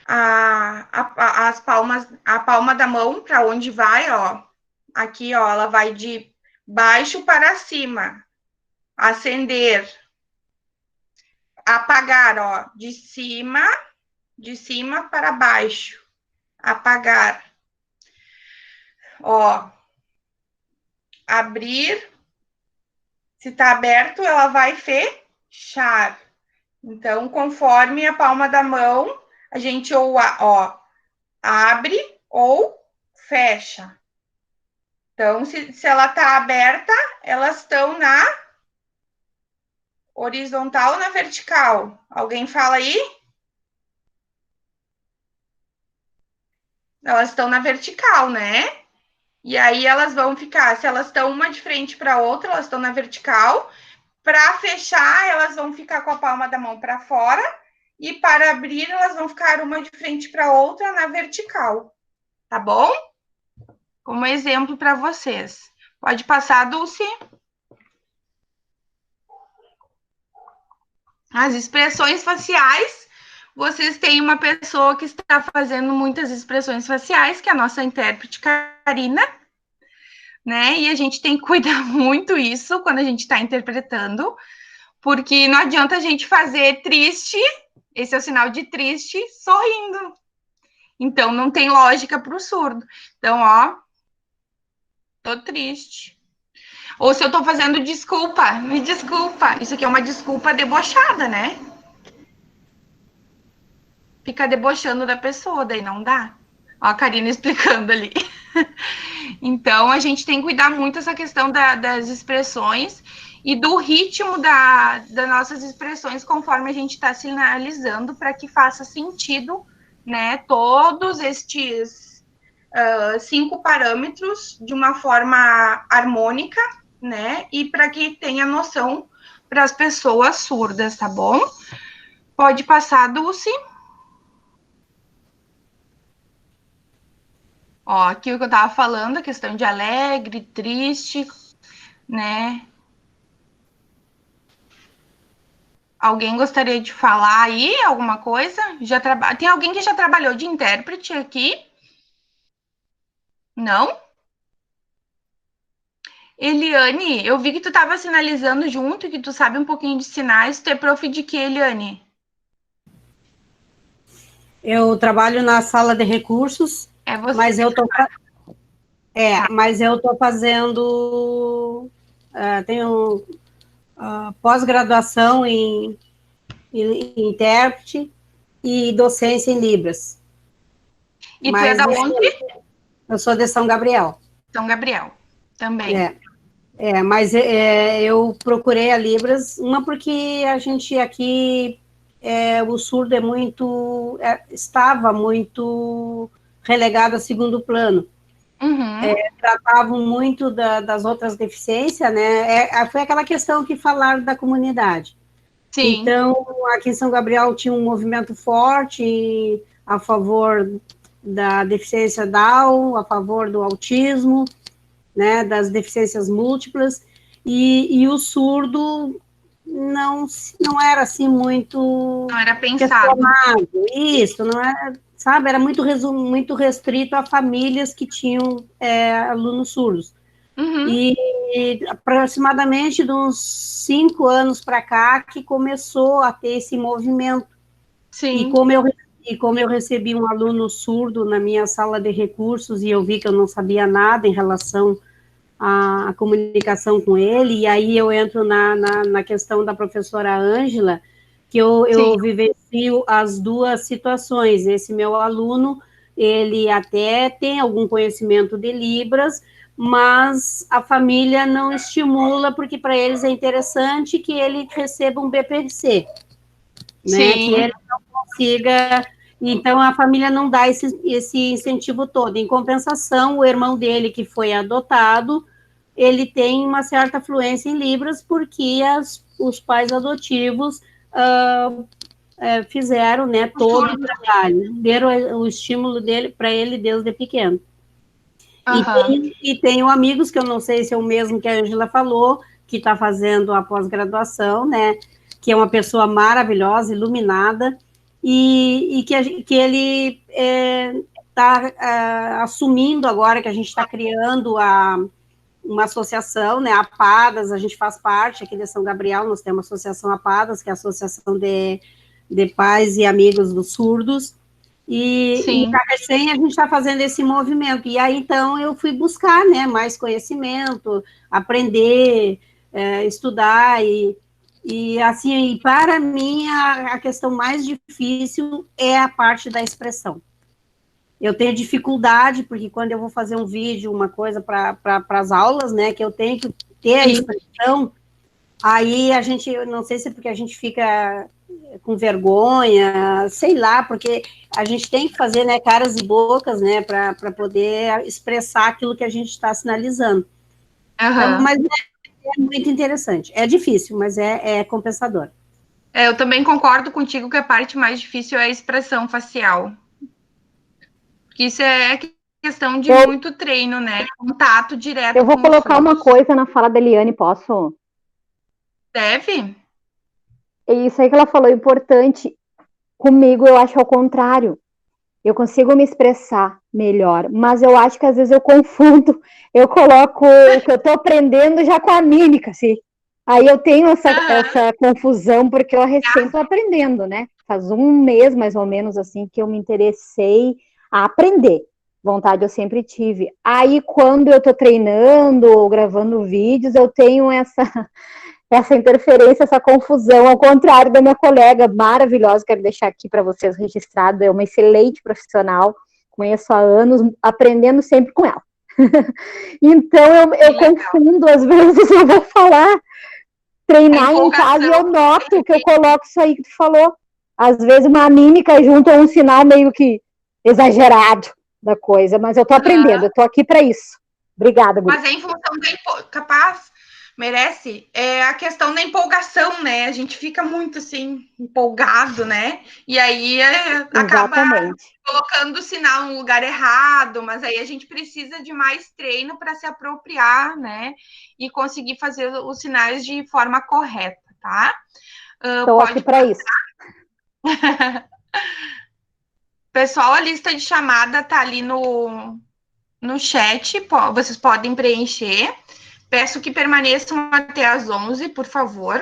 as palmas, a palma da mão, para onde vai, ó. Aqui, ó, ela vai de baixo para cima. Acender. Apagar, ó, de cima para baixo. Apagar. Ó. Abrir. Se está aberto, ela vai fechar. Então, conforme a palma da mão, a gente ó, abre ou fecha. Então, se ela está aberta, elas estão na horizontal ou na vertical? Alguém fala aí? Elas estão na vertical, né? E aí elas vão ficar, se elas estão uma de frente para a outra, elas estão na vertical. Para fechar, elas vão ficar com a palma da mão para fora. E para abrir, elas vão ficar uma de frente para a outra na vertical. Tá bom? Como exemplo para vocês. Pode passar, Dulce. As expressões faciais. Vocês têm uma pessoa que está fazendo muitas expressões faciais, que é a nossa intérprete Karina, né? E a gente tem que cuidar muito isso quando a gente está interpretando, porque não adianta a gente fazer triste, esse é o sinal de triste, sorrindo. Então, não tem lógica para o surdo. Então, ó, tô triste. Ou se eu tô fazendo desculpa, me desculpa. Isso aqui é uma desculpa debochada, né? Fica debochando da pessoa, daí não dá. Ó, a Karina explicando ali. Então, a gente tem que cuidar muito dessa questão das expressões e do ritmo das nossas expressões conforme a gente está sinalizando para que faça sentido, né? Todos estes 5 parâmetros de uma forma harmônica, né? E para que tenha noção para as pessoas surdas, tá bom? Pode passar, Dulce. Ó, aqui o que eu tava falando, a questão de alegre, triste, né? Alguém gostaria de falar aí alguma coisa? Tem alguém que já trabalhou de intérprete aqui? Não? Eliane, eu vi que tu tava sinalizando junto, que tu sabe um pouquinho de sinais. Tu é prof de que, Eliane? Eu trabalho na sala de recursos, É você. Mas eu tô fazendo, tenho pós-graduação em intérprete e docência em Libras. E tu é da onde? Eu sou de São Gabriel. São Gabriel, também. Mas eu procurei a Libras, uma porque a gente aqui, o surdo estava muito relegado a segundo plano. Uhum. Tratavam muito das outras deficiências, né? Foi aquela questão que falaram da comunidade. Sim. Então, aqui em São Gabriel tinha um movimento forte a favor da deficiência Down, a favor do autismo, né, das deficiências múltiplas, e o surdo não era assim muito... Não era pensado. Isso, não era, sabe, era muito restrito a famílias que tinham alunos surdos. Uhum. E aproximadamente de uns 5 anos para cá que começou a ter esse movimento. Sim. E como eu recebi um aluno surdo na minha sala de recursos e eu vi que eu não sabia nada em relação à comunicação com ele, e aí eu entro na questão da professora Ângela, que eu vivencio as duas situações. Esse meu aluno, ele até tem algum conhecimento de Libras, mas a família não estimula, porque para eles é interessante que ele receba um BPC, né? Que ele não consiga... Então, a família não dá esse incentivo todo. Em compensação, o irmão dele, que foi adotado, ele tem uma certa fluência em Libras, porque os pais adotivos fizeram, né, todo o trabalho, deram o estímulo dele para ele desde pequeno. Uhum. E tenho amigos, que eu não sei se é o mesmo que a Ângela falou, que está fazendo a pós-graduação, né? Que é uma pessoa maravilhosa, iluminada, e que ele está assumindo agora que a gente está criando uma associação, né, a APADAS, a gente faz parte aqui de São Gabriel, nós temos a associação APADAS, que é a Associação de Pais e Amigos dos Surdos, e na recém a gente está fazendo esse movimento, e aí então eu fui buscar, né, mais conhecimento, aprender, estudar, e assim, para mim, a questão mais difícil é a parte da expressão. Eu tenho dificuldade, porque quando eu vou fazer um vídeo, uma coisa para as aulas, né, que eu tenho que ter a expressão, aí a gente, eu não sei se é porque a gente fica com vergonha, sei lá, porque a gente tem que fazer, né, caras e bocas, né, para poder expressar aquilo que a gente está sinalizando. Então, mas é muito interessante. É difícil, mas é compensador. Eu também concordo contigo que a parte mais difícil é a expressão facial. Porque isso é questão de muito treino, né? Contato direto. Eu vou colocar uma coisa na fala da Eliane, posso? Deve? É isso aí que ela falou, importante. Comigo, eu acho ao contrário. Eu consigo me expressar melhor, mas eu acho que às vezes eu confundo. Eu coloco o que eu estou aprendendo já com a mímica, assim. Aí eu tenho essa confusão, porque eu recém estou aprendendo, né? Faz um mês, mais ou menos, assim, que eu me interessei a aprender. Vontade eu sempre tive. Aí, quando eu estou treinando ou gravando vídeos, eu tenho essa interferência, essa confusão, ao contrário da minha colega maravilhosa, quero deixar aqui para vocês registrado, é uma excelente profissional, conheço há anos, aprendendo sempre com ela. Então, eu confundo, às vezes eu vou falar, treinar em casa e eu noto que eu coloco isso aí que tu falou. Às vezes uma mímica junto a um sinal meio que exagerado da coisa, mas eu tô aprendendo, eu tô aqui para isso. Obrigada, Guri. Mas é em função capaz, merece, a questão da empolgação, né? A gente fica muito, assim, empolgado, né? E aí acaba colocando o sinal no lugar errado, mas aí a gente precisa de mais treino para se apropriar, né? E conseguir fazer os sinais de forma correta, tá? Estou aqui para isso. Pessoal, a lista de chamada tá ali no chat, vocês podem preencher. Peço que permaneçam até às 11, por favor.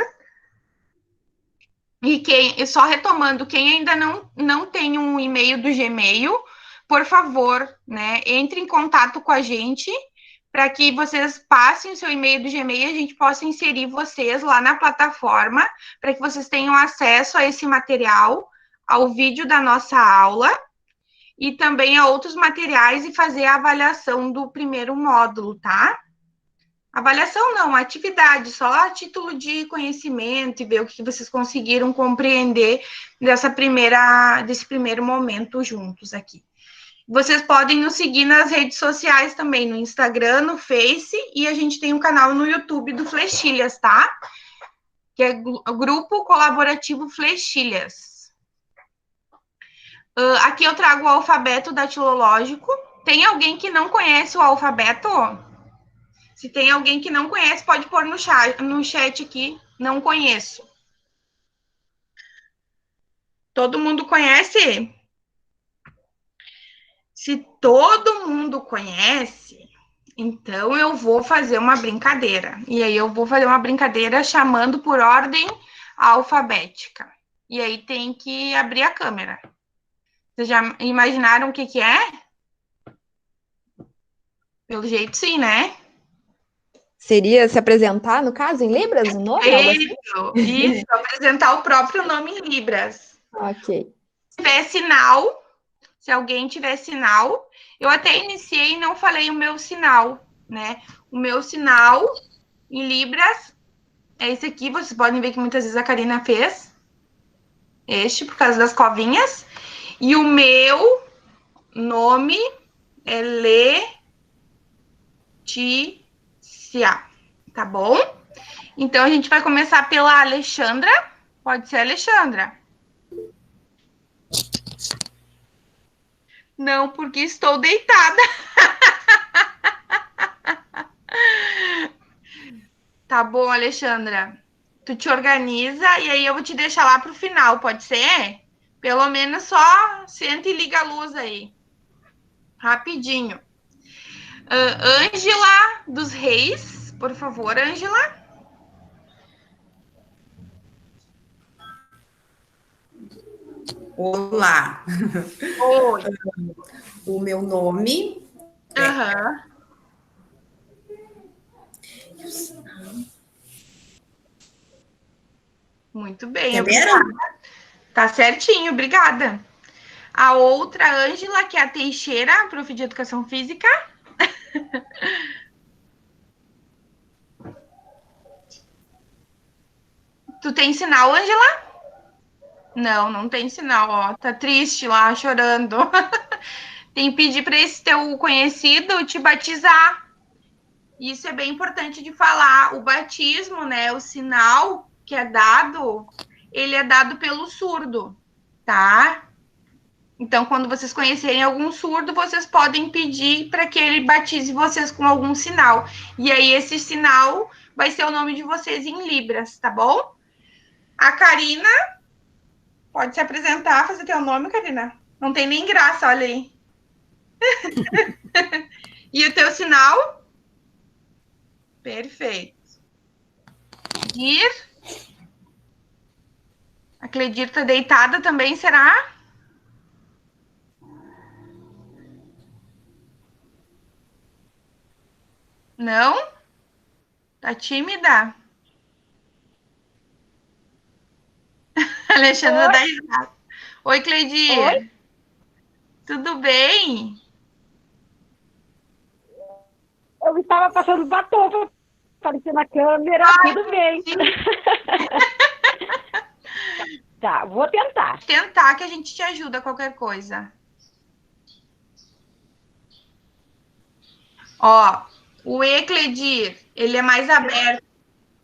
E só retomando, quem ainda não tem um e-mail do Gmail, por favor, né, entre em contato com a gente para que vocês passem o seu e-mail do Gmail e a gente possa inserir vocês lá na plataforma para que vocês tenham acesso a esse material, ao vídeo da nossa aula e também a outros materiais e fazer a avaliação do primeiro módulo, tá? Avaliação não, atividade, só a título de conhecimento e ver o que vocês conseguiram compreender desse primeiro momento juntos aqui. Vocês podem nos seguir nas redes sociais também, no Instagram, no Face, e a gente tem um canal no YouTube do Flechilhas, tá? Que é o Grupo Colaborativo Flechilhas. Aqui eu trago o alfabeto datilológico. Tem alguém que não conhece o alfabeto? Se tem alguém que não conhece, pode pôr no chat aqui. Não conheço. Todo mundo conhece? Se todo mundo conhece, então eu vou fazer uma brincadeira. E aí eu vou fazer uma brincadeira chamando por ordem alfabética. E aí tem que abrir a câmera. Vocês já imaginaram o que é? Pelo jeito, sim, né? Seria se apresentar, no caso, em Libras, o nome? Isso, apresentar o próprio nome em Libras. Ok. Se tiver sinal, se alguém tiver sinal, eu até iniciei e não falei o meu sinal, né? O meu sinal em Libras é esse aqui, vocês podem ver que muitas vezes a Karina fez. Este, por causa das covinhas. E o meu nome é Letícia, tá bom? Então, a gente vai começar pela Alexandra. Pode ser, Alexandra? Não, porque estou deitada. Tá bom, Alexandra. Tu te organiza e aí eu vou te deixar lá pro final, pode ser? Pelo menos só senta e liga a luz aí. Rapidinho. Ângela dos Reis, por favor, Ângela. Olá. Oi. O meu nome Muito bem, entenderam? obrigada. Tá certinho, obrigada. A outra, Ângela, que é a Teixeira, prof de Educação Física. Tu tem sinal, Ângela? Não, não tem sinal, ó. Tá triste lá, chorando. Tem que pedir para esse teu conhecido te batizar. Isso é bem importante de falar. O batismo, né, o sinal que é dado, ele é dado pelo surdo, tá? Então, quando vocês conhecerem algum surdo, vocês podem pedir para que ele batize vocês com algum sinal. E aí, esse sinal vai ser o nome de vocês em Libras, tá bom? A Karina, pode se apresentar, fazer teu nome, Karina. Não tem nem graça, olha aí. E o teu sinal? Perfeito. Dir. A Cledir tá deitada também, será? Não? Tá tímida? Alexandra dá risada. Oi, Cledir. Oi. Tudo bem? Eu estava passando batom para aparecer na câmera, tudo bem. Tá, vou tentar. Tentar que a gente te ajuda qualquer coisa. Ó, o E, Cledir, ele é mais aberto.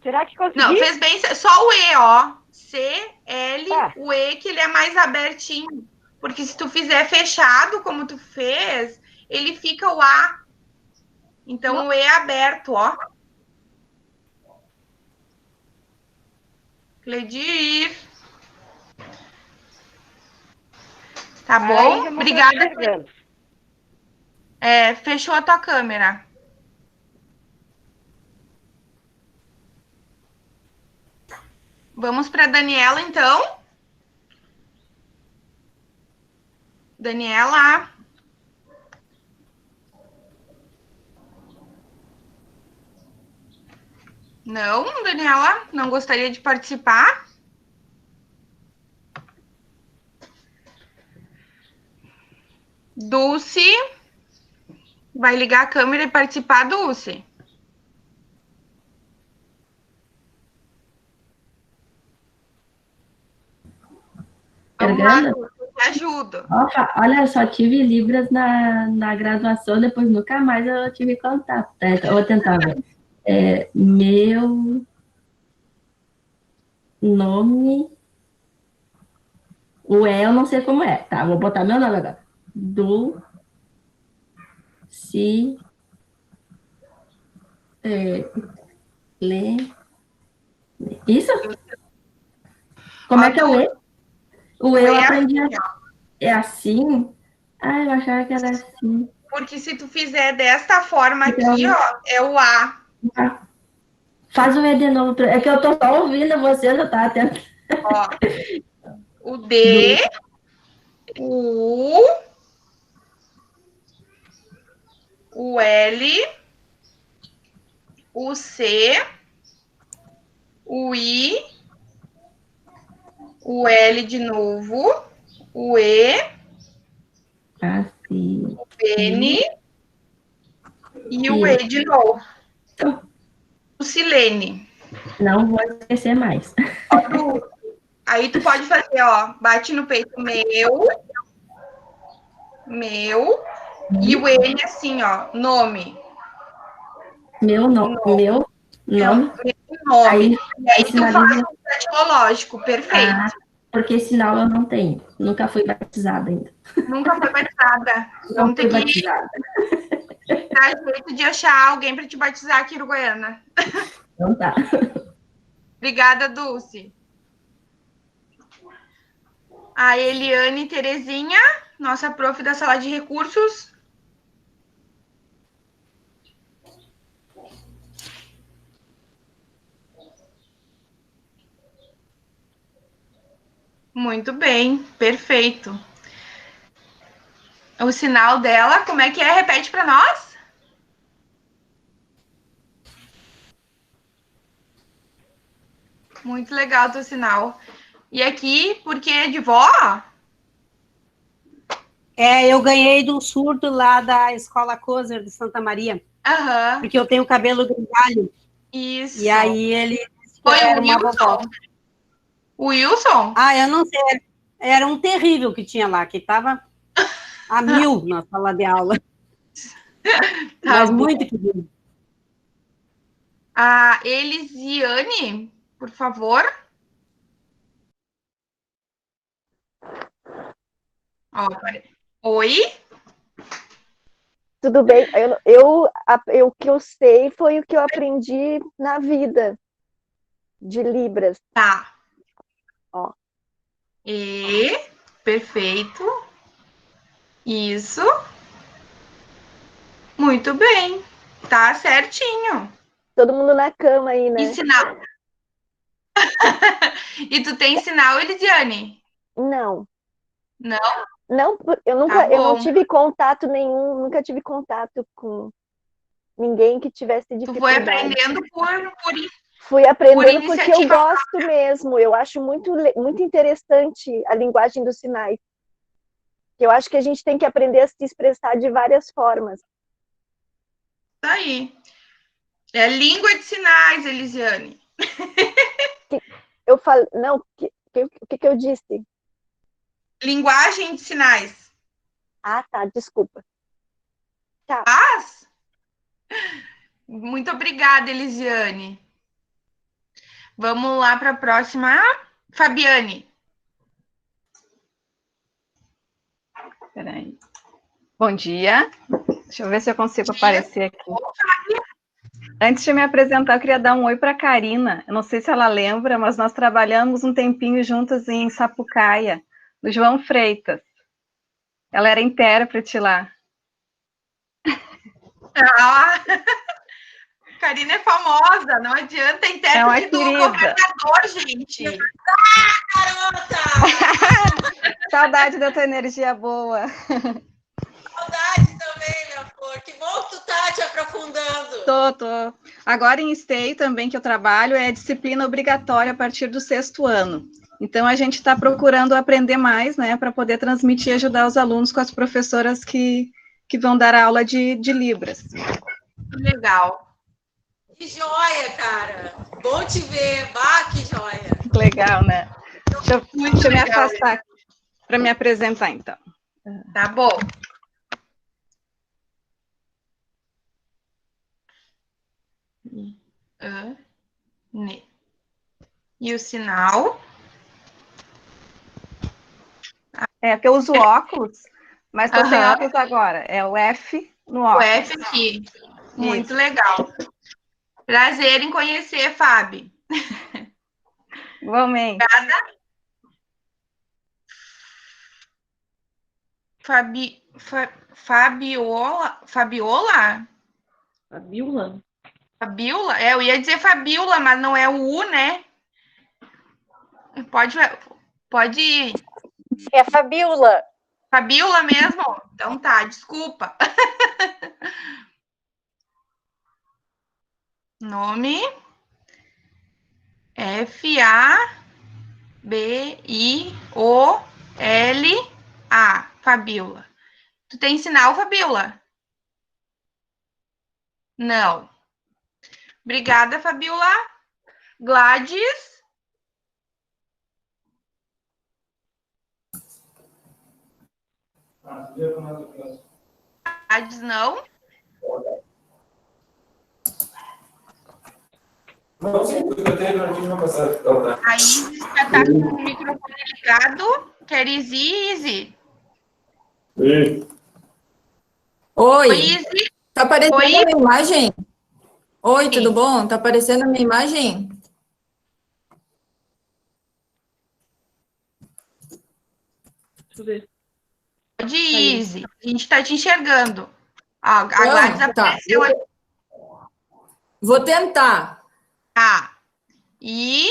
Será que consegui? Não, fez bem, só o E, ó. C, L, o E, que ele é mais abertinho. Porque se tu fizer fechado, como tu fez, ele fica o A. Então, o E é aberto, ó. Cledir. Tá bom? Obrigada. Fechou a tua câmera. Vamos para a Daniela, então. Daniela. Não, Daniela, não gostaria de participar? Dulce. Vai ligar a câmera e participar, Dulce? Vamos lá, Dulce, te ajudo. Opa, olha, eu só tive Libras na graduação, depois nunca mais eu tive contato. Tá? Então, eu vou tentar ver. Meu nome... O E eu não sei como é, tá? Vou botar meu nome agora. Isso? Como é que é o E? O E eu aprendi é assim? Ah, eu achava que era assim. Porque se tu fizer desta forma aqui, ó, é o A. Faz o E de novo. É que eu tô só ouvindo você, eu tava tentando. Ó, o D, o U, o L, o C, o I, o L de novo, o E, assim. o N e o E de novo. O Silene. Não vou esquecer mais. Aí tu pode fazer, ó, bate no peito meu, e o N assim, ó, nome. Meu nome. Aí tu faz o etimológico, perfeito. Ah, porque sinal eu não tenho. Nunca fui batizada ainda. Nunca foi batizada. Vamos ter que dar jeito de achar alguém para te batizar aqui no Goiânia. Então tá. Obrigada, Dulce. A Eliane Terezinha, nossa prof da sala de recursos. Muito bem, perfeito. O sinal dela, como é que é? Repete para nós. Muito legal o teu sinal. E aqui, porque é de vó? Eu ganhei do surdo lá da Escola Coser de Santa Maria. Aham. Porque eu tenho cabelo grisalho. Isso. E aí ele Foi era o uma Wilson? vovó. O Wilson? Eu não sei. Era um terrível que tinha lá, que estava a 1000 na sala de aula. Mas bom. muito querido. A Elisiane, por favor. Oi? Tudo bem. O que eu sei foi o que eu aprendi na vida de Libras. Tá. Ó. Perfeito. Isso. Muito bem. Tá certinho. Todo mundo na cama aí, né? E sinal? E tu tem sinal, Elisiane? Não. Não? Não, eu não tive contato nenhum, nunca tive contato com ninguém que tivesse dificuldade. Tu foi aprendendo por isso. Fui aprendendo porque eu gosto mesmo. Eu acho muito interessante a linguagem dos sinais. Eu acho que a gente tem que aprender a se expressar de várias formas. Isso aí. É língua de sinais, Elisiane. Eu falo, não, o que eu disse? Linguagem de sinais. Ah, tá, desculpa. Tá. Muito obrigada, Elisiane. Vamos lá para a próxima. Fabiane. Peraí. Bom dia. Deixa eu ver se eu consigo aparecer aqui. Antes de me apresentar, eu queria dar um oi para a Karina. Eu não sei se ela lembra, mas nós trabalhamos um tempinho juntas em Sapucaia, no João Freitas. Ela era intérprete lá. Karina é famosa, não adianta, intérprete do governador, gente. Garota! Saudade da tua energia boa. Saudade também, minha flor. Que bom que tu tá te aprofundando. Tô. Agora em Esteio também, que eu trabalho, é disciplina obrigatória a partir do 6º ano. Então, a gente está procurando aprender mais, né, para poder transmitir e ajudar os alunos com as professoras que vão dar aula de Libras. Legal. Que joia, cara. Bom te ver. Bah, que joia. Legal, né? Deixa eu me afastar para me apresentar, então. Tá bom. E o sinal? É que eu uso óculos, mas estou sem óculos agora. É o F no óculos. O F aqui. Muito legal. Prazer em conhecer, Fábio. Igualmente. Obrigada. Fabiola? Eu ia dizer Fabiola, mas não é o U, né? Pode ir. É Fabiola. Fabiola mesmo? Então tá, desculpa. Nome. Fabiola. Fabiola. Tu tem sinal, Fabiola? Não. Obrigada, Fabiola. Gladys. Gladys, não. A Isis já está com o microfone ligado. Quer Isis? Oi. Isis. Tá aparecendo a imagem? Oi, tudo bom? Tá aparecendo a minha imagem? Deixa eu ver. Pode ir, Izzy. A gente está te enxergando. A Gladys Não, tá. apareceu aqui. Vou tentar. Tá. I,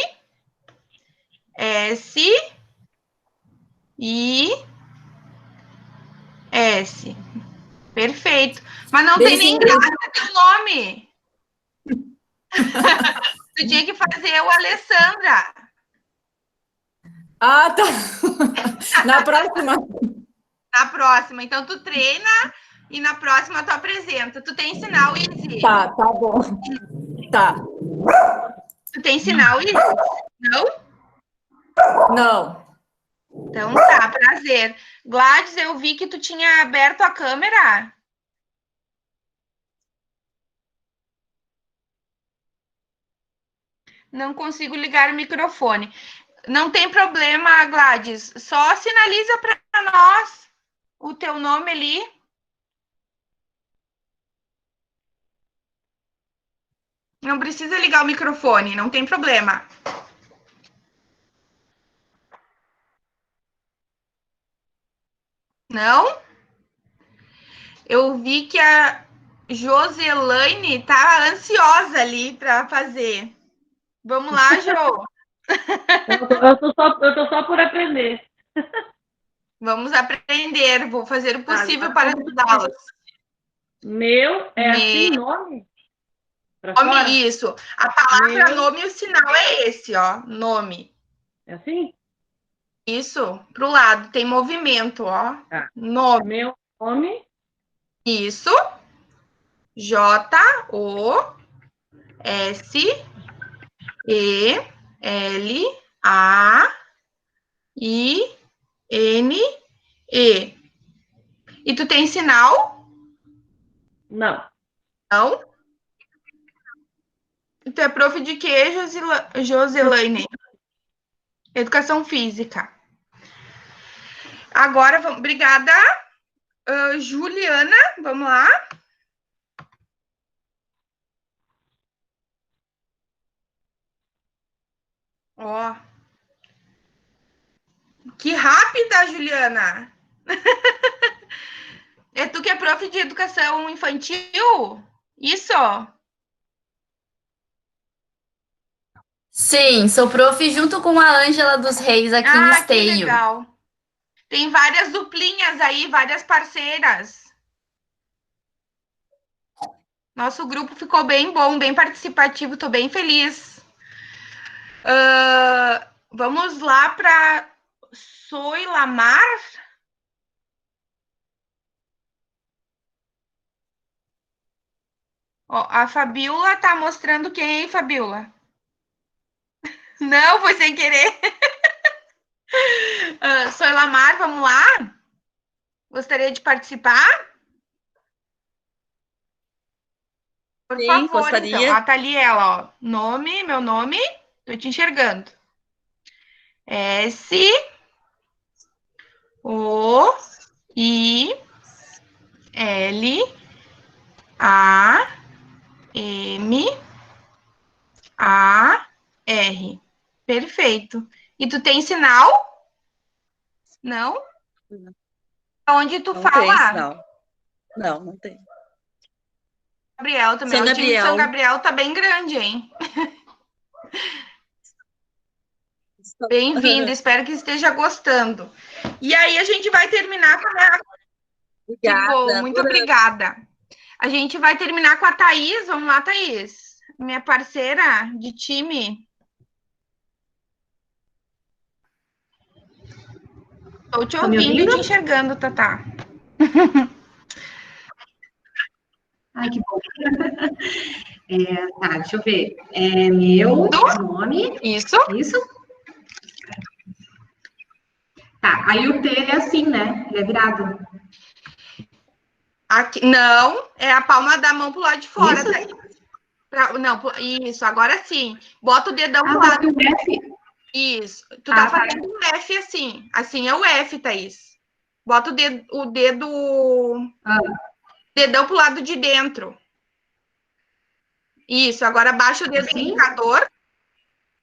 S, I, S. Perfeito. Mas não tem nem graça teu nome. Tu tinha que fazer o Alessandra. Ah, tá. Na próxima. Na próxima. Então, tu treina e na próxima tu apresenta. Tu tem sinal, Izzy? Tá bom. Tá. Tu tem sinal, Izzy? Não? Não. Então tá, prazer. Gladys, eu vi que tu tinha aberto a câmera. Não consigo ligar o microfone. Não tem problema, Gladys. Só sinaliza para nós o teu nome ali. Não precisa ligar o microfone, não tem problema. Não? Eu vi que a Joselaine tá ansiosa ali para fazer. Vamos lá, Jo. Eu tô só por aprender. Vamos aprender. Vou fazer o possível para ajudá-las. Meu é assim, nome? Nome, isso. A palavra nome, o sinal é esse, ó. Nome. É assim? Isso, pro lado, tem movimento, ó. Tá. Nome. Meu nome. Isso. J-O-S-E-L-A-I-N-E. E tu tem sinal? Não. Não? Tu é prof de quê, Joselaine? Educação física. Agora, vamos. Obrigada, Juliana. Vamos lá. Ó. Que rápida, Juliana. É tu que é prof de educação infantil? Isso? Sim, sou prof junto com a Ângela dos Reis aqui no Esteio. Que legal. Tem várias duplinhas aí, várias parceiras. Nosso grupo ficou bem bom, bem participativo, tô bem feliz. Vamos lá para Soilamar. Ó, a Fabiola tá mostrando quem, Fabiola? Não, foi sem querer. Soilamar, vamos lá? Gostaria de participar? Por favor, gostaria. Então. Tá ali ela, ó. Nome, meu nome, tô te enxergando. S O I L A M A R. Perfeito. E tu tem sinal? Não? Onde tu fala? Não tem sinal. Não tem. Gabriel também. São o time de São Gabriel. Gabriel tá bem grande, hein? Bem-vindo, espero que esteja gostando. E aí a gente vai terminar com a... Obrigada, que bom, muito obrigada. A gente vai terminar com a Thaís. Vamos lá, Thaís. Minha parceira de time. Estou te ouvindo e te enxergando, Tatá. Ai, que bom. Tá, deixa eu ver. É meu nome. Isso. Isso. Tá, aí o T ele é assim, né? Ele é virado. Aqui, não, é a palma da mão pro lado de fora. Isso? Daí. Não, isso, agora sim. Bota o dedão pro lado. O F? Isso. Tu tá fazendo um F assim. Assim é o F, Thaís. Bota o dedo dedão pro lado de dentro. Isso, agora baixa o dedo indicador.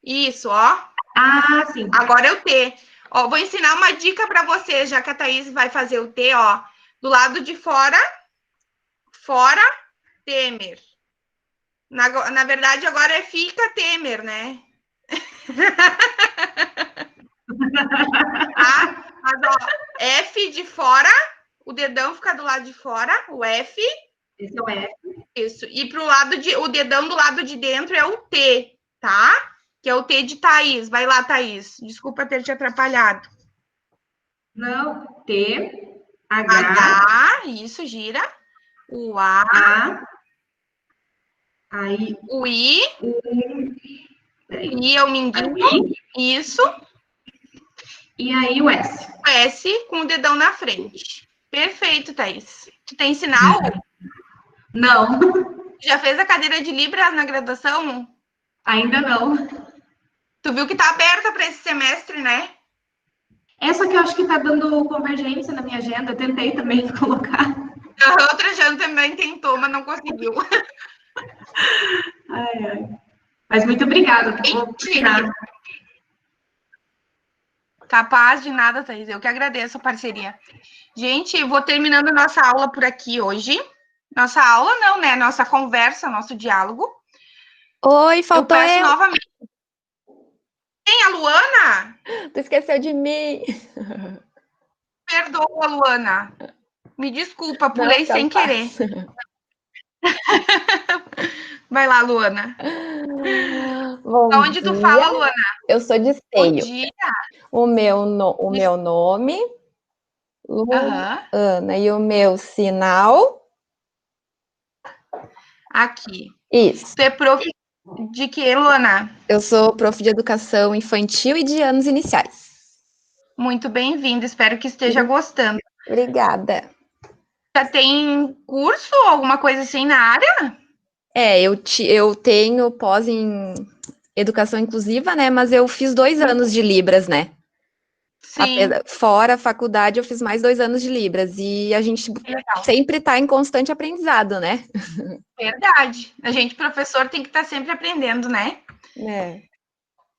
Isso, ó. Ah, sim. Agora é o T. Ó, vou ensinar uma dica para vocês, já que a Thaís vai fazer o T, ó. Do lado de fora, Temer. Na verdade, agora é fica Temer, né? Tá? Mas, ó, F de fora, o dedão fica do lado de fora, o F. Esse é o F. Isso. E pro lado o dedão do lado de dentro é o T, tá? Que é o T de Thaís. Vai lá, Thaís. Desculpa ter te atrapalhado. Não, T, H, isso, gira. O A. Aí. O I. I é o mindinho. Isso. E aí o S. O S com o dedão na frente. Perfeito, Thaís. Tu tem sinal? Não. Já fez a cadeira de Libras na graduação? Ainda não. Tu viu que tá aberta para esse semestre, né? Essa que eu acho que tá dando convergência na minha agenda. Eu tentei também colocar. A outra já também tentou, mas não conseguiu. Ai. Mas muito obrigada. Vou tirar. Capaz de nada, Thaís. Eu que agradeço a parceria. Gente, vou terminando a nossa aula por aqui hoje. Nossa aula não, né? Nossa conversa, nosso diálogo. Oi, faltou eu. Peço eu. Novamente. Quem? A Luana? Tu esqueceu de mim. Perdoa, Luana. Me desculpa, pulei sem querer. Vai lá, Luana. Bom Onde dia. Tu fala, Luana? Eu sou de Esteio. Bom dia. O meu nome, Luana, e o meu sinal? Aqui. Isso. Tu é prof de que, Luana? Eu sou prof de educação infantil e de anos iniciais. Muito bem-vinda, espero que esteja gostando. Obrigada. Já tem curso, alguma coisa assim na área? Eu tenho pós em educação inclusiva, né? Mas eu fiz 2 anos de Libras, né? Sim. Fora a faculdade, eu fiz mais 2 anos de Libras. E a gente sempre está em constante aprendizado, né? Verdade. A gente, professor, tem que estar sempre aprendendo, né? É.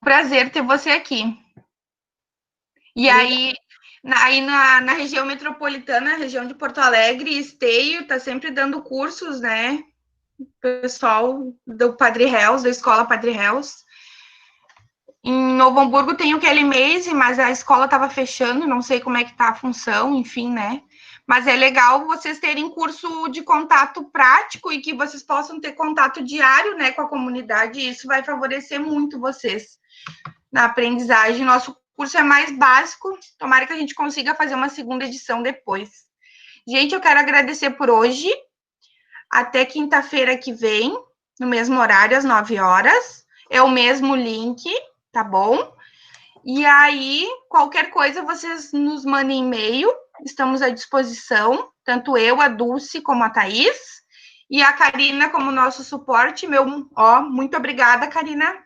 Prazer ter você aqui. E aí na região metropolitana, região de Porto Alegre, Esteio, está sempre dando cursos, né? Pessoal do Padre Reus, da Escola Padre Reus. Em Novo Hamburgo tem o Kelly Maze, mas a escola estava fechando, não sei como é que tá a função, enfim, né? Mas é legal vocês terem curso de contato prático e que vocês possam ter contato diário, né, com a comunidade, e isso vai favorecer muito vocês na aprendizagem. Nosso curso é mais básico, tomara que a gente consiga fazer uma segunda edição depois. Gente, eu quero agradecer por hoje. Até quinta-feira que vem, no mesmo horário, às 9 horas. É o mesmo link, tá bom? E aí, qualquer coisa, vocês nos mandem e-mail. Estamos à disposição, tanto eu, a Dulce, como a Thaís. E a Karina como nosso suporte. Muito obrigada, Karina.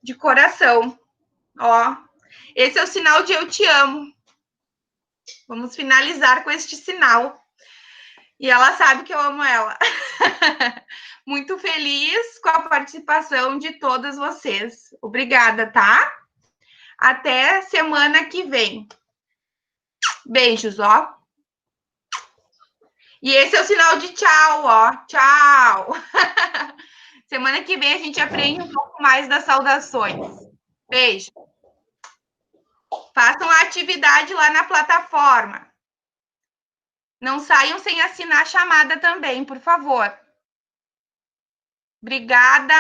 De coração. Ó, esse é o sinal de eu te amo. Vamos finalizar com este sinal. E ela sabe que eu amo ela. Muito feliz com a participação de todas vocês. Obrigada, tá? Até semana que vem. Beijos, ó. E esse é o sinal de tchau, ó. Tchau. Semana que vem a gente aprende um pouco mais das saudações. Beijo. Façam a atividade lá na plataforma. Não saiam sem assinar a chamada também, por favor. Obrigada.